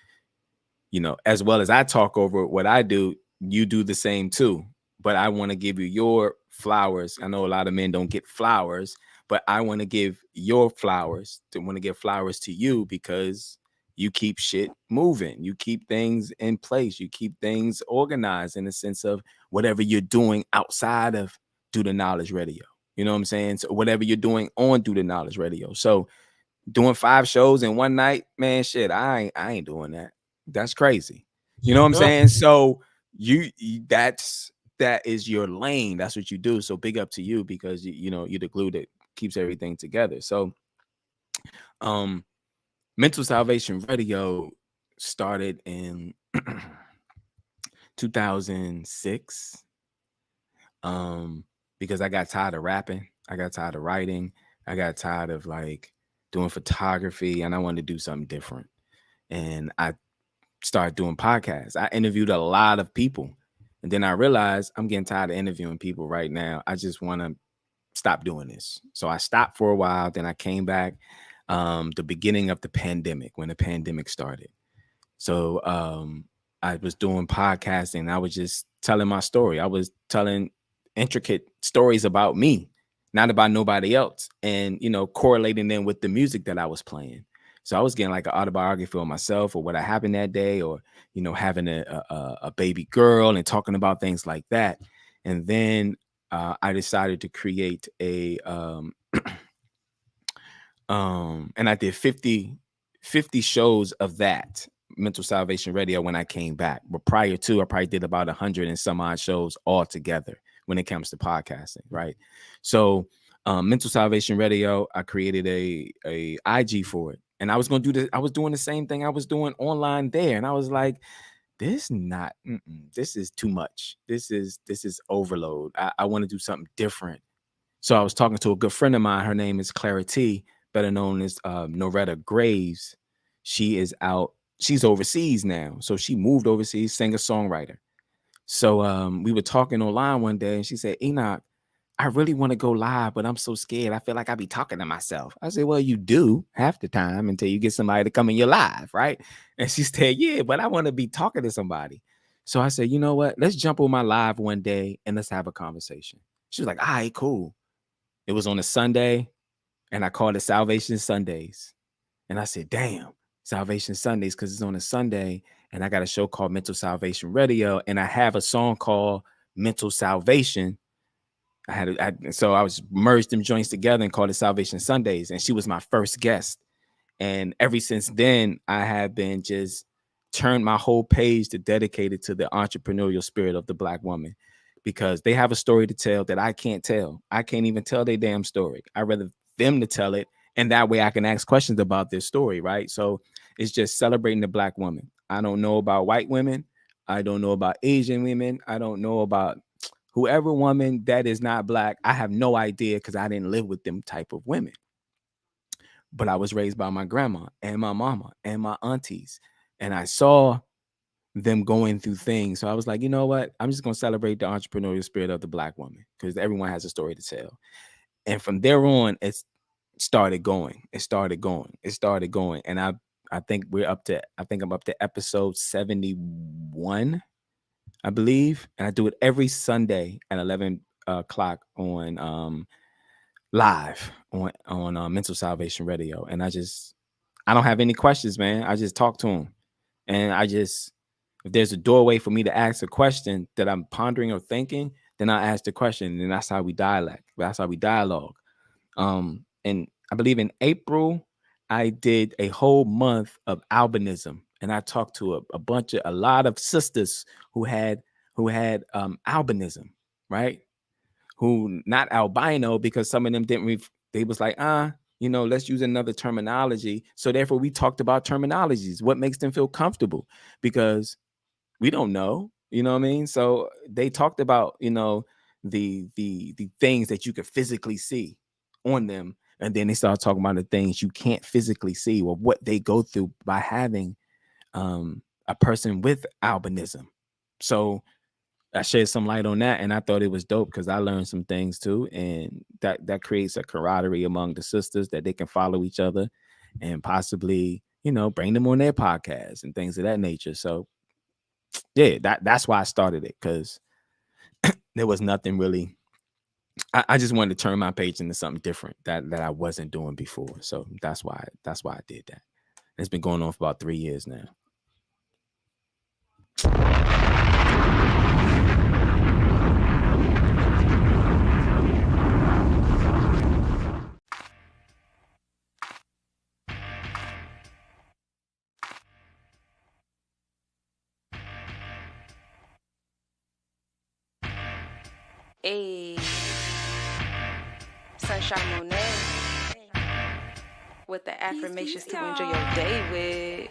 as well as I talk over what I do, you do the same too. But I want to give you your flowers. I know a lot of men don't get flowers, but I want to give your flowers. I want to give flowers to you, because you keep shit moving. You keep things in place. You keep things organized in the sense of whatever you're doing outside of Do the Knowledge Radio. You know what I'm saying? So whatever you're doing on Do the Knowledge Radio. So doing 5 shows in one night, man, shit, I ain't doing that. That's crazy. You know what I'm saying? So that is your lane. That's what you do. So big up to you, because you're the glue that keeps everything together. So Mental Salvation Radio started in 2006. Because I got tired of rapping. I got tired of writing. I got tired of like doing photography, and I wanted to do something different. And I started doing podcasts. I interviewed a lot of people. And then I realized I'm getting tired of interviewing people right now. I just want to stop doing this. So I stopped for a while. Then I came back the beginning of the pandemic, when the pandemic started. So I was doing podcasting. I was just telling my story. I was telling intricate stories about me, not about nobody else, and, you know, correlating them with the music that I was playing. So I was getting like an autobiography on myself or what happened that day, or, you know, having a baby girl and talking about things like that. And then I decided to create a and I did 50 shows of that, Mental Salvation Radio, when I came back. But prior to, I probably did about 100 and some odd shows all together when it comes to podcasting, right? So Mental Salvation Radio, I created a IG for it. And I was going to do this. I was doing the same thing I was doing online there. And I was like, this is too much. This is overload. I want to do something different. So I was talking to a good friend of mine. Her name is Clara T, better known as Noretta Graves. She is out. She's overseas now. So she moved overseas, singer-songwriter. So we were talking online one day, and she said, Enoch, I really want to go live, but I'm so scared. I feel like I be talking to myself. I said, well, you do half the time until you get somebody to come in your live, right? And she said, yeah, but I want to be talking to somebody. So I said, you know what? Let's jump on my live one day and let's have a conversation. She was like, all right, cool. It was on a Sunday, and I called it Salvation Sundays. And I said, damn, Salvation Sundays, because it's on a Sunday, and I got a show called Mental Salvation Radio, and I have a song called Mental Salvation. So I was merged them joints together and called it Salvation Sundays, and she was my first guest. And ever since then, I have been just turned my whole page to dedicated to the entrepreneurial spirit of the Black woman, because they have a story to tell that I can't tell. I can't even tell their damn story. I'd rather them to tell it, and that way I can ask questions about their story, right? So it's just celebrating the Black woman. I don't know about white women. I don't know about Asian women. I don't know about whoever woman that is not Black. I have no idea, because I didn't live with them type of women. But I was raised by my grandma and my mama and my aunties, and I saw them going through things. So I was like, you know what? I'm just going to celebrate the entrepreneurial spirit of the Black woman, because everyone has a story to tell. And from there on, it started going. And I think I'm up to episode 71, I believe. And I do it every Sunday at 11 o'clock on live on Mental Salvation Radio. And I don't have any questions, man. I just talk to them. And if there's a doorway for me to ask a question that I'm pondering or thinking, then I ask the question, and that's how we dialogue. And I believe in April, I did a whole month of albinism, and I talked to a lot of sisters who had albinism, right? Who not albino, because some of them they was like, let's use another terminology. So therefore we talked about terminologies, what makes them feel comfortable, because we don't know, you know what I mean? So they talked about, the things that you could physically see on them. And then they started talking about the things you can't physically see, or what they go through by having a person with albinism. So I shed some light on that, and I thought it was dope, because I learned some things too, and that creates a camaraderie among the sisters, that they can follow each other and possibly, bring them on their podcast and things of that nature. So yeah, that's why I started it, because there was nothing really. I just wanted to turn my page into something different that I wasn't doing before. So that's why I did that. It's been going on for about 3 years now. Hey, Sunshine Monet with the affirmations to enjoy your day with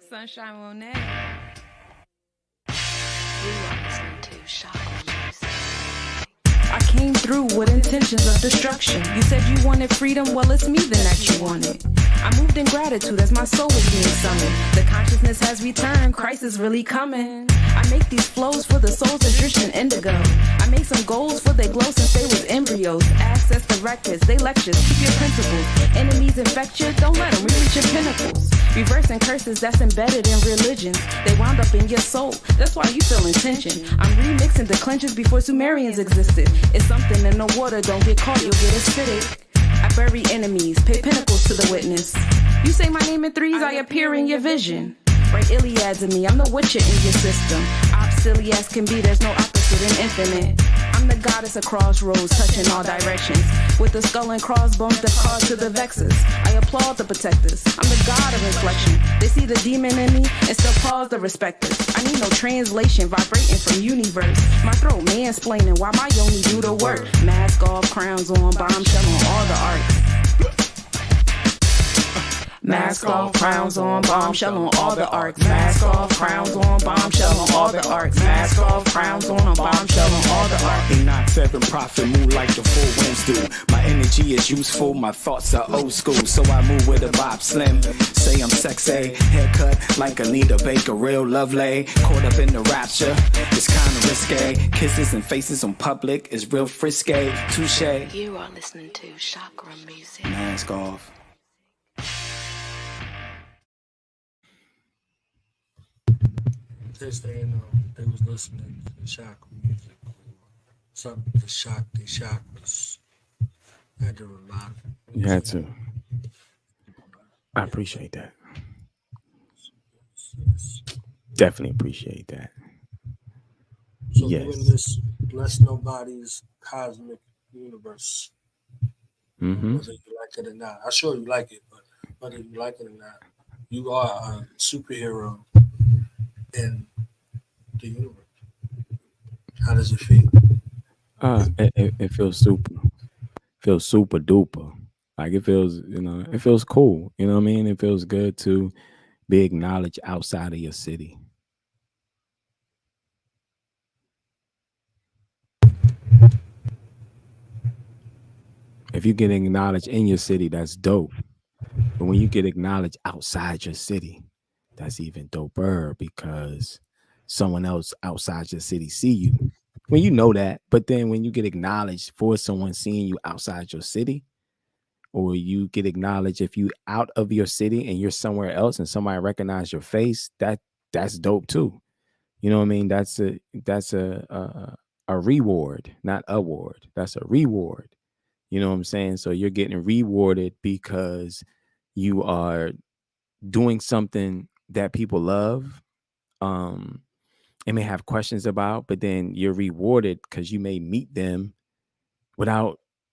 Sunshine Monet. came through with intentions of destruction. You said you wanted freedom, well it's me then that you wanted. I moved in gratitude as my soul was being summoned. The consciousness has returned, Christ is really coming. I make these flows for the souls of drifting indigo. I make some goals for they glow since they was embryos. Access the records, they lectures, keep your principles. Enemies infect you, don't let them reach your pinnacles. Reversing curses that's embedded in religions. They wound up in your soul, that's why you feel tension. I'm remixing declensions before Sumerians existed. It's something in the water, don't get caught, you'll get acidic. I bury enemies, pay pinnacles to the witness. You say my name in threes, I appear in your vision. Write Iliads in me, I'm the witcher in your system. Silly as can be, there's no opposite in infinite. I'm the goddess of crossroads, touching all directions. With the skull and crossbones that cause to the vexes. I applaud the protectors, I'm the god of inflection. They see the demon in me and still pause the respecters. I need no translation, vibrating from universe. My throat mansplaining while my yoni do the work. Mask off, crowns on, bombshell on all the arts. Mask off, crowns on, bombshell on all the arcs. Mask off, crowns on, bombshell on all the arcs. Mask off, crowns on, bombshell on all the arcs. Enoch 7th, prophet, move like the full winds do. My energy is useful, my thoughts are old school. So I move with a Bob Slim. Say I'm sexy, haircut like Anita Baker, real lovely. Caught up in the rapture, it's kinda risque. Kisses and faces on public is real frisky. Touche. You are listening to Chakra music. Mask off. They was listening to the Chakra music, something to shock the chakras. I had to remind them. You had to. I appreciate that. Definitely appreciate that. So Yes. doing this Les Nobodies cosmic universe, Mm-hmm. whether you like it or not, I'm sure you like it, but whether you like it or not, you are a superhero in the universe. How does it feel? It feels super duper. Like it feels, it feels cool. You know what I mean? It feels good to be acknowledged outside of your city. If you get acknowledged in your city, that's dope. But when you get acknowledged outside your city, that's even doper because someone else outside your city see you. When you know that, but then when you get acknowledged for someone seeing you outside your city, or you get acknowledged if you out of your city and you're somewhere else and somebody recognize your face, that's dope too. You know what I mean? That's a reward, not award. That's a reward. You know what I'm saying? So you're getting rewarded because you are doing something that people love, and may have questions about, but then you're rewarded because you may meet them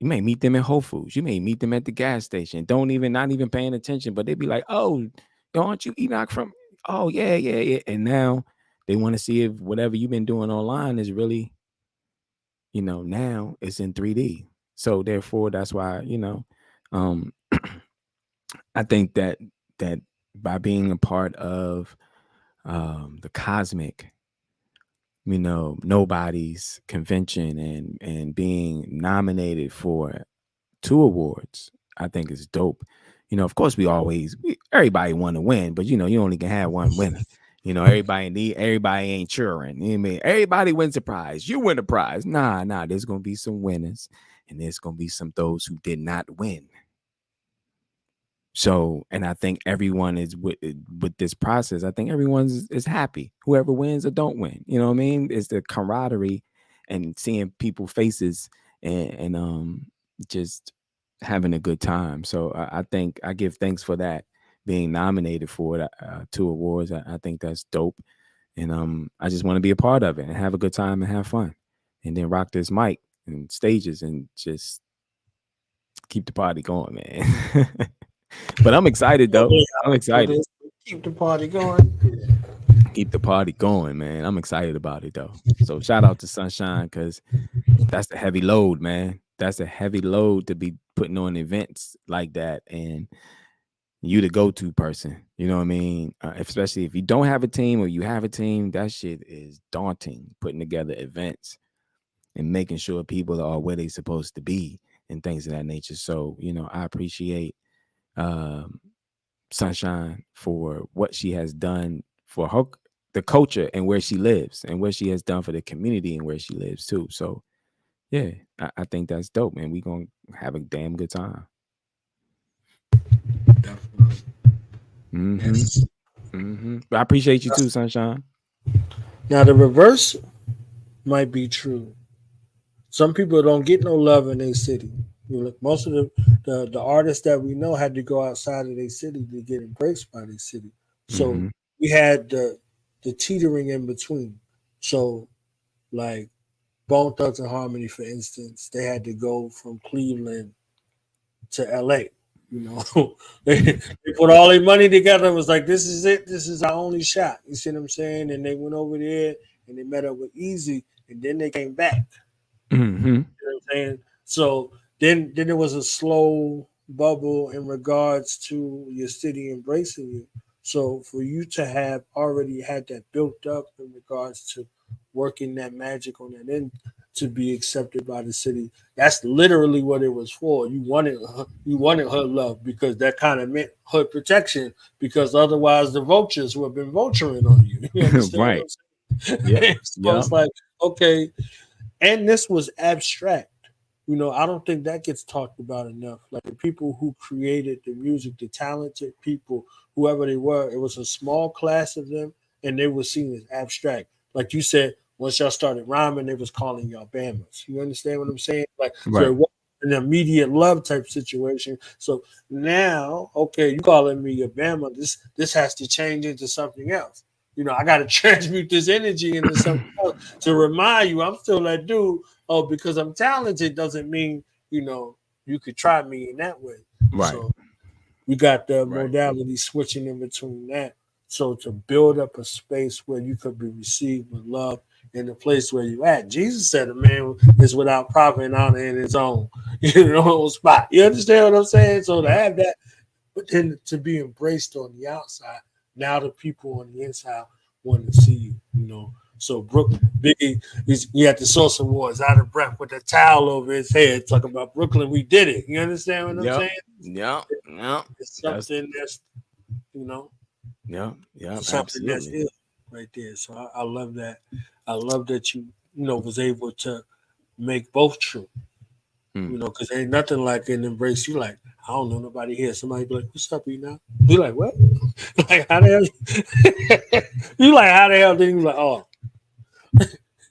you may meet them in Whole Foods. You may meet them at the gas station. Not even paying attention, but they'd be like, oh, aren't you Enoch from, oh, yeah. And now they want to see if whatever you've been doing online is really, now it's in 3D. So therefore, that's why, I think that by being a part of the cosmic, Nobody's convention and being nominated for 2 awards, I think is dope. Of course everybody want to win, but you only can have one winner. Everybody ain't cheering. You know what I mean? Everybody wins a prize. You win a prize. Nah, there's gonna be some winners and there's gonna be some those who did not win. So, and I think everyone is with this process. I think everyone is happy. Whoever wins or don't win, you know what I mean? It's the camaraderie and seeing people's faces and just having a good time. So I think I give thanks for that, being nominated for 2 awards. I think that's dope, and I just want to be a part of it and have a good time and have fun, and then rock this mic and stages and just keep the party going, man. But I'm excited though. I'm excited. Keep the party going. Keep the party going, man. I'm excited about it though. So shout out to Sunshine, because that's a heavy load, man. That's a heavy load to be putting on events like that, and you the go-to person. You know what I mean? Especially if you don't have a team or you have a team, that shit is daunting. Putting together events. and making sure people are where they're supposed to be and things of that nature. So, you know, I appreciate Sunshine for what she has done for her, the culture, and where she lives, and what she has done for the community and where she lives too. So yeah, I think that's dope, man. We gonna have a damn good time. Definitely. Yes. But I appreciate you too, Sunshine. Now the reverse might be true. Some people don't get no love in their city. You know, most of the artists that we know had to go outside of their city to get embraced by their city. So we had the teetering in between. So like Bone Thugs and Harmony, for instance, they had to go from Cleveland to LA. You know, they put all their money together and was like, this is it. This is our only shot. You see what I'm saying? And they went over there and they met up with Easy, and then they came back. You know what I'm saying? So then there was a slow bubble in regards to your city embracing you. So for you to have already had that built up in regards to working that magic on that end to be accepted by the city, that's literally what it was for. You wanted her love because that kind of meant her protection, because otherwise the vultures would have been vulturing on you. You understand Right. what I'm saying? So it's like, okay, and this was abstract. You know, I don't think that gets talked about enough. Like the people who created the music, the talented people, whoever they were, it was a small class of them, and they were seen as abstract. Like you said, once y'all started rhyming, they was calling y'all Bamas. You understand what I'm saying? Like, so it wasn't an immediate love type situation. So now, okay, you calling me a Bama, this has to change into something else. You know, I got to transmute this energy into something else to remind you I'm still that dude. Oh, because I'm talented doesn't mean, you know, you could try me in that way. Right. So we got the modality switching in between that. So to build up a space where you could be received with love in the place where you at. Jesus said a man is without profit and honor in his own, spot. You understand what I'm saying? So to have that, but then to be embraced on the outside, now the people on the inside want to see you, you know. So Biggie, he had the Source Awards out of breath with a towel over his head, talking about Brooklyn, we did it. You understand what I'm saying? Yeah. It's something that's, you know, something that's ill right there. So I love that. I love that you was able to make both true. You know, because ain't nothing like an embrace. You like, I don't know nobody here. Somebody be like, "What's up, you know?" You like, what? Like, how the hell? You like, how the hell did you like? Oh,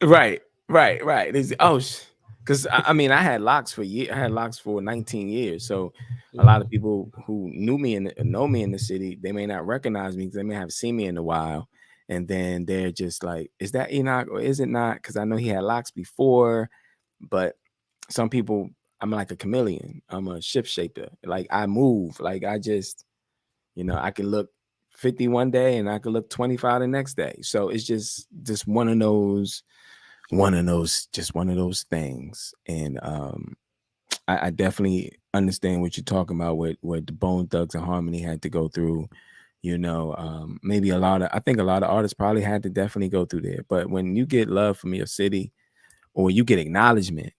right. Because I mean, I had locks for years. I had locks for 19 years. So a lot of people who knew me and know me in the city, they may not recognize me because they may have seen me in a while, and then they're just like, "Is that Enoch or is it not?" Because I know he had locks before, but some people, I'm like a chameleon. I'm a shift shaper. Like I move. Like I just, I can look 50 one day and I can look 25 the next day. So it's just one of those things. And I definitely understand what you're talking about, what the Bone Thugs and Harmony had to go through. Maybe I think a lot of artists probably had to definitely go through there. But when you get love from your city, or you get acknowledgement,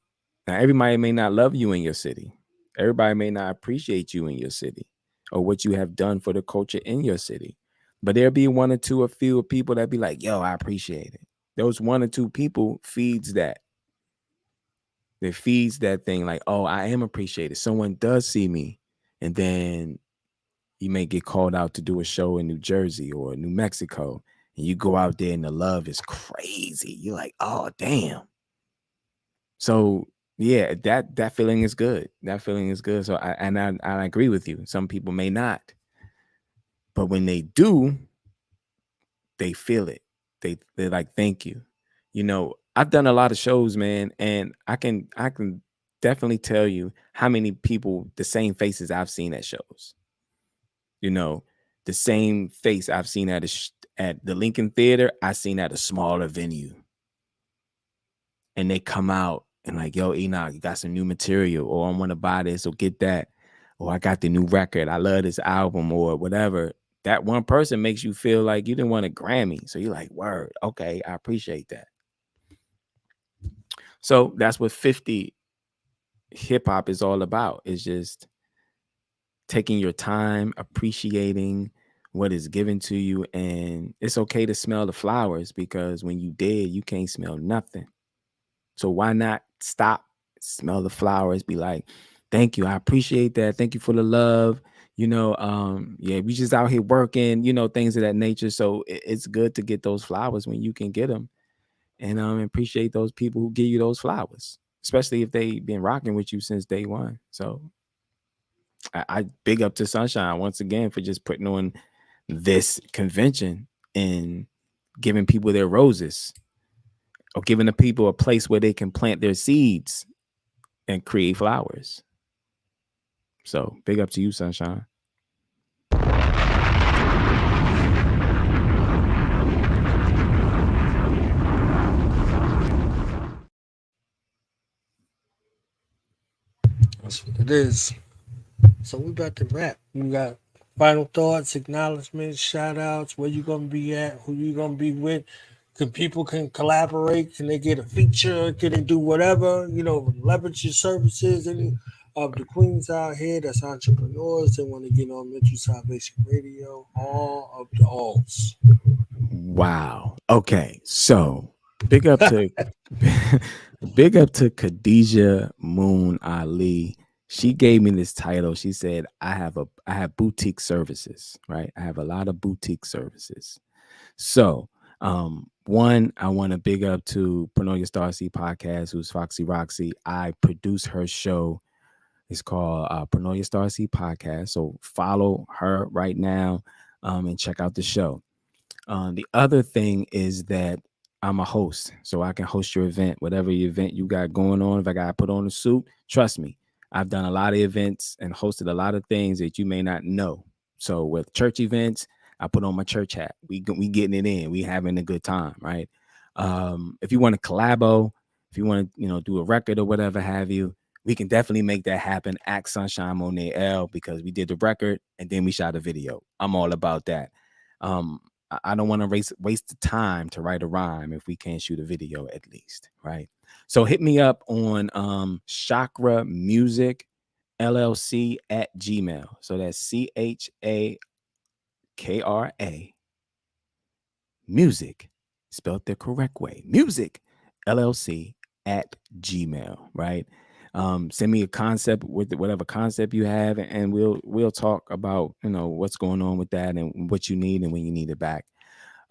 now everybody may not love you in your city. Everybody may not appreciate you in your city or what you have done for the culture in your city. But there'll be one or two, a few people that be like, yo, I appreciate it. Those one or two people feeds that. It feeds that thing like, oh, I am appreciated. Someone does see me. And then you may get called out to do a show in New Jersey or New Mexico. And you go out there and the love is crazy. You're like, oh, damn. So yeah, that feeling is good. That feeling is good. So I agree with you. Some people may not, but when they do, they feel it. They're like, thank you. I've done a lot of shows, man, and I can definitely tell you how many people, the same faces I've seen at shows. The same face I've seen at the Lincoln Theater, I've seen at a smaller venue, and they come out and like, yo, Enoch, you got some new material, or I want to buy this or get that, or I got the new record, I love this album, or whatever. That one person makes you feel like you didn't want a Grammy. So you're like, word, okay, I appreciate that. So that's what 50 hip hop is all about. It's just taking your time, appreciating what is given to you. And it's okay to smell the flowers, because when you dead, you can't smell nothing. So why not stop, smell the flowers, be like, thank you, I appreciate that. Thank you for the love. Yeah, we just out here working, things of that nature. So it's good to get those flowers when you can get them, and appreciate those people who give you those flowers, especially if they've been rocking with you since day one. So I big up to Sunshine once again for just putting on this convention and giving people their roses, or giving the people a place where they can plant their seeds and create flowers. So big up to you, Sunshine. That's what it is. So we about to wrap. You got final thoughts, acknowledgments, shout outs, where you gonna be at, who you gonna be with. People can collaborate, can they get a feature, can they do whatever, leverage your services. Any of the queens out here that's entrepreneurs, they want to get on Mental Salvation Radio, all of the alls. Wow. Okay. So big up to big up to Khadijah Moon Ali. She gave me this title. She said, I have boutique services, right? I have a lot of boutique services. So one, I want to big up to Pranoya Starcy Podcast, who's Foxy Roxy. I produce her show. It's called Pranoya Starcy Podcast. So follow her right now and check out the show. The other thing is that I'm a host, so I can host your event, whatever event you got going on. If I got to put on a suit, trust me, I've done a lot of events and hosted a lot of things that you may not know. So with church events, I put on my church hat. We getting it in. We having a good time, right? If you want to collabo, if you want to, do a record or whatever have you, we can definitely make that happen. Ask Sunshine Monet L, because we did the record and then we shot a video. I'm all about that. I don't want to waste the time to write a rhyme if we can't shoot a video at least, right? So hit me up on Chakra Music LLC at Gmail. So that's CHAKRA Music, spelled the correct way. Music LLC at Gmail, right? Send me a concept with whatever concept you have, and we'll talk about what's going on with that and what you need and when you need it back.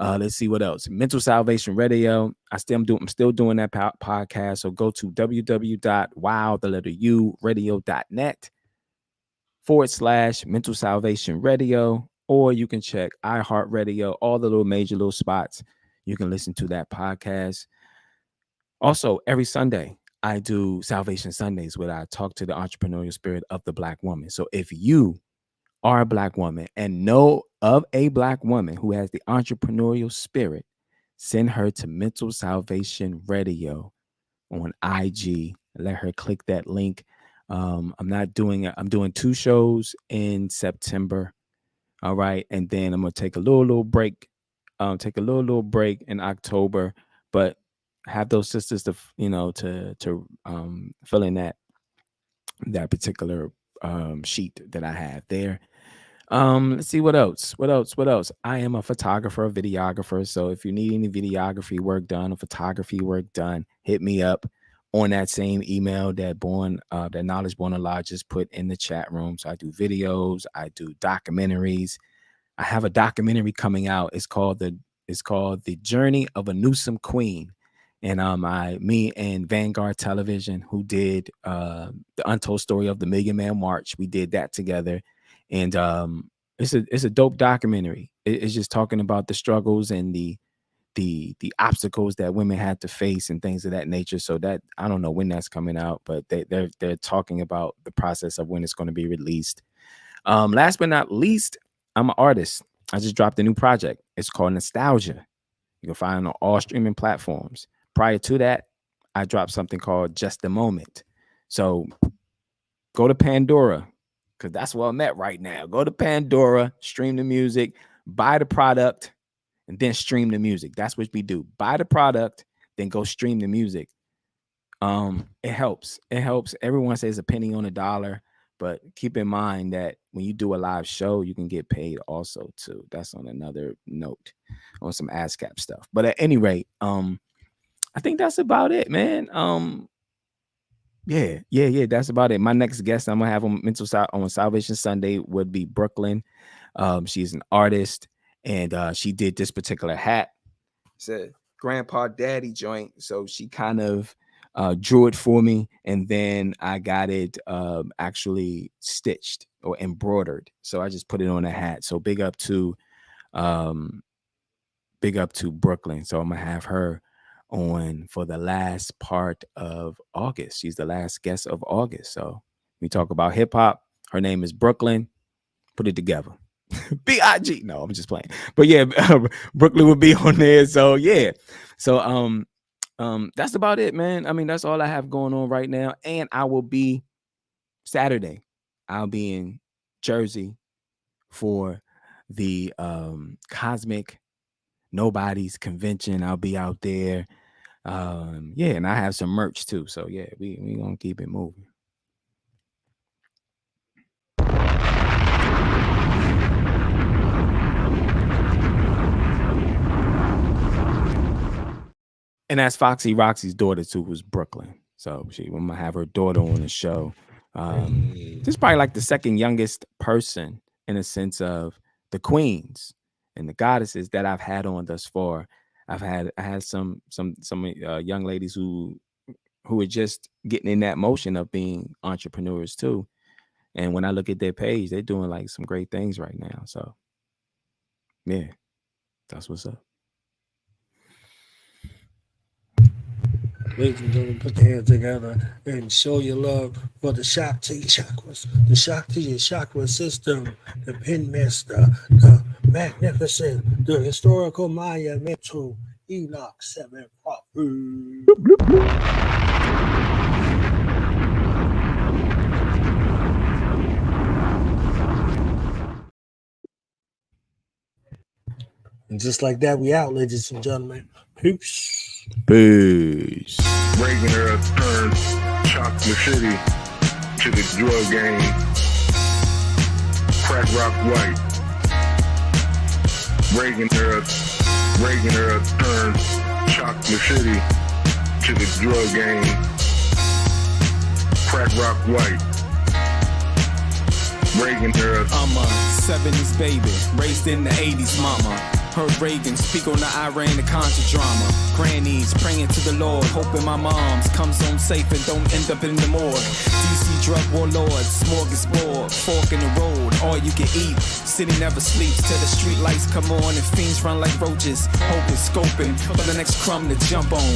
Let's see what else. Mental Salvation Radio. I'm still doing that podcast. So go to www.wowtheradio.net/Mental Salvation Radio, or you can check iHeartRadio, all the major little spots. You can listen to that podcast. Also, every Sunday, I do Salvation Sundays, where I talk to the entrepreneurial spirit of the Black woman. So if you are a Black woman and know of a Black woman who has the entrepreneurial spirit, send her to Mental Salvation Radio on IG. Let her click that link. I'm doing 2 shows in September. All right. And then I'm going to take a little break. Take a little break in October, but have those sisters to fill in that particular sheet that I have there. Let's see what else. I am a photographer, a videographer. So if you need any videography work done or photography work done, hit me up on that same email that Knowledge Born Alive just put in the chat room. So I do videos, I do documentaries. I have a documentary coming out. It's called The Journey of a Newsome Queen. And me and Vanguard Television, who did the Untold Story of the Million Man March, we did that together. And it's a dope documentary. It's just talking about the struggles and the obstacles that women had to face and things of that nature. So that, I don't know when that's coming out, but they're talking about the process of when it's going to be released. Last but not least, I'm an artist. I just dropped a new project. It's called Nostalgia. You can find it on all streaming platforms. Prior to that, I dropped something called Just a Moment. So go to Pandora, because that's where I'm at right now. Go to Pandora, stream the music, buy the product, and then stream the music. That's what we do. Buy the product, then go stream the music. It helps. It helps. Everyone says a penny on a dollar, but keep in mind that when you do a live show, you can get paid also too. That's on another note on some ASCAP stuff. But at any rate, I think that's about it, man. Yeah, that's about it. My next guest I'm gonna have on Salvation Sunday would be Brooklyn. She's an artist, and she did this particular hat. It's a grandpa daddy joint, so she kind of drew it for me, and then I got it actually stitched or embroidered. So I just put it on a hat. So big up to Brooklyn. So I'm gonna have her on for the last part of August. She's the last guest of August. So we talk about hip hop. Her name is Brooklyn. Put it together. B.I.G. No, I'm just playing. But yeah, Brooklyn will be on there. So yeah. So that's about it, man. I mean, that's all I have going on right now. And I will be Saturday. I'll be in Jersey for the Cosmic Nobodies convention. I'll be out there. Yeah, and I have some merch too. So yeah, we gonna keep it moving. And that's Foxy Roxy's daughter too, who's Brooklyn. So I'm gonna have her daughter on the show. This is probably like the second youngest person in a sense of the queens and the goddesses that I've had on thus far. I had some young ladies who are just getting in that motion of being entrepreneurs too. And when I look at their page, they're doing like some great things right now. So yeah, that's what's up. Ladies and gentlemen, put your hands together and show your love for the Shakti chakras, the Shakti and chakra system, the pin master, the magnificent, the historical Maya mental, Enoch 7th prophet. And just like that, we out, ladies and gentlemen. Peace. Peace. Reagan era turned Chakra City to the drug game. Crack rock white. Reagan era turned Chakra City to the drug game. Crack rock white. Reagan era. I'm a 70s baby, raised in the 80s, mama. Heard Reagan speak on the Iran and Contra drama. Grannies praying to the Lord, hoping my mom's comes home safe and don't end up in the morgue. DC drug warlords, smorgasbord, fork in the road, all you can eat. City never sleeps till the street lights come on and fiends run like roaches, hoping, scoping for the next crumb to jump on.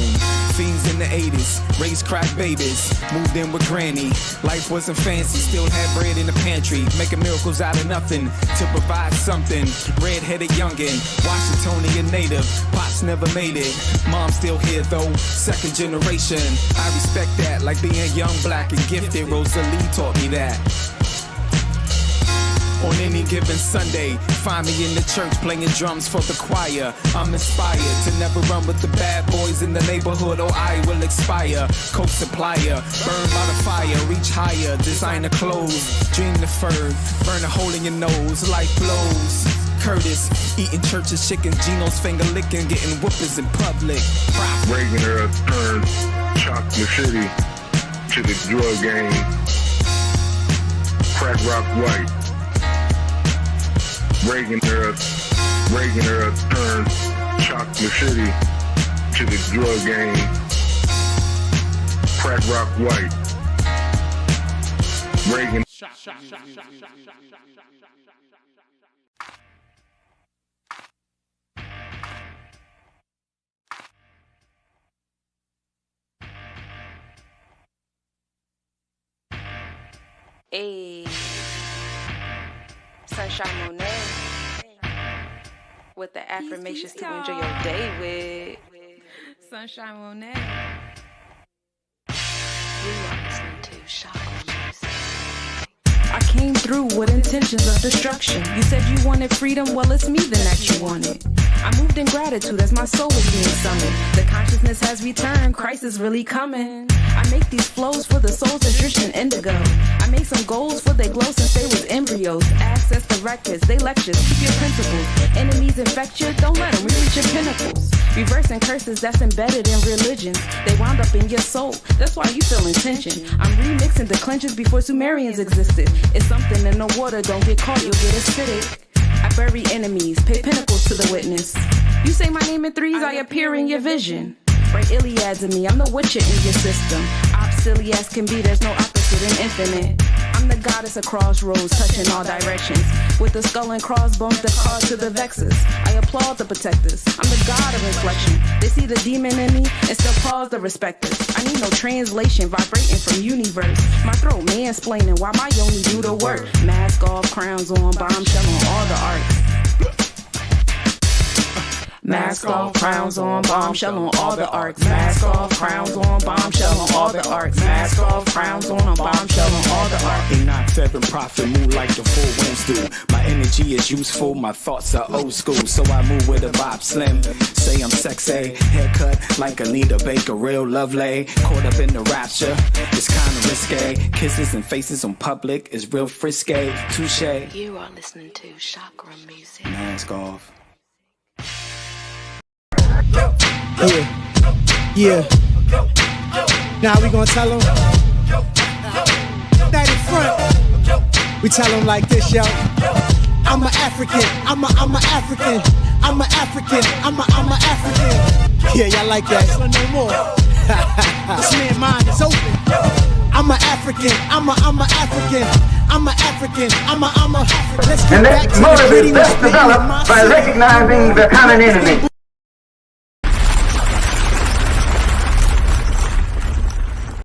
Fiends in the 80s, raised crack babies, moved in with granny. Life wasn't fancy, still had bread in the pantry, making miracles out of nothing to provide something. Red-headed youngin', Washingtonian native, pops never made it. Mom still here though, second generation. I respect that, like being young, black, and gifted. Rosalie taught me that. On any given Sunday, find me in the church playing drums for the choir. I'm inspired to never run with the bad boys in the neighborhood or I will expire. Coke supplier, burn by the fire, reach higher, designer clothes, dream deferred, burn a hole in your nose, life blows. Curtis, eating church's chicken, Gino's finger licking, getting whoopers in public. Reagan era turned Chakra City to the drug game. Crack rock white. Reagan era turned Chakra City to the drug game. Crack rock white. Reagan. Hey, Sunshine Monet with the affirmations peace, to enjoy y'all. your day with Sunshine Monet. You are listening to Chakra music. I came through with intentions of destruction. You said you wanted freedom, well it's me then that you wanted. I moved in gratitude as my soul was being summoned. The consciousness has returned, Christ is really coming. I make these flows for the souls that drifting indigo. I make some goals for they glow since they was embryos. Access the records, they lectures, keep your principles. Enemies infect you, don't let them reach your pinnacles. Reversing curses that's embedded in religions. They wound up in your soul, that's why you feel tension. I'm remixing declensions before Sumerians existed. It's something in the water, don't get caught, you'll get acidic. I bury enemies, pay pinnacles to the witness. You say my name in threes, I appear in your vision. Write Iliads in me, I'm the witcher in your system. Silly as can be, there's no opposite in infinite. I'm the goddess of crossroads, touching all directions. With the skull and crossbones that call to the vexes. I applaud the protectors, I'm the god of inflection. They see the demon in me and still pause the respecters. I need no translation, vibrating from universe. My throat mansplaining while my yoni do the work. Mask off, crowns on, bombshell on all the arts. Mask off, crowns on, bombshell on all the arcs. Mask off, crowns on, bombshell on all the arcs. Mask off, crowns on, bombshell on all the arcs. Enoch 7th, prophet, move like the full winds do. My energy is useful, my thoughts are old school. So I move with a vibe slim. Say I'm sexy, haircut like Anita Baker, real lovely. Caught up in the rapture, it's kinda risque. Kisses and faces on public is real frisky. Touche. You are listening to Chakra music. Mask off. Yeah. Now we gonna tell them. Night in front. We tell them like this, yo. I'm an African. I'm a African. I'm a African. I'm a African. Yeah, y'all like that? No more. This man's mind is open. I'm an African. I'm a African. I'm a African. I'm a. Let's get And back that to motive the is best developed by recognizing the common enemy.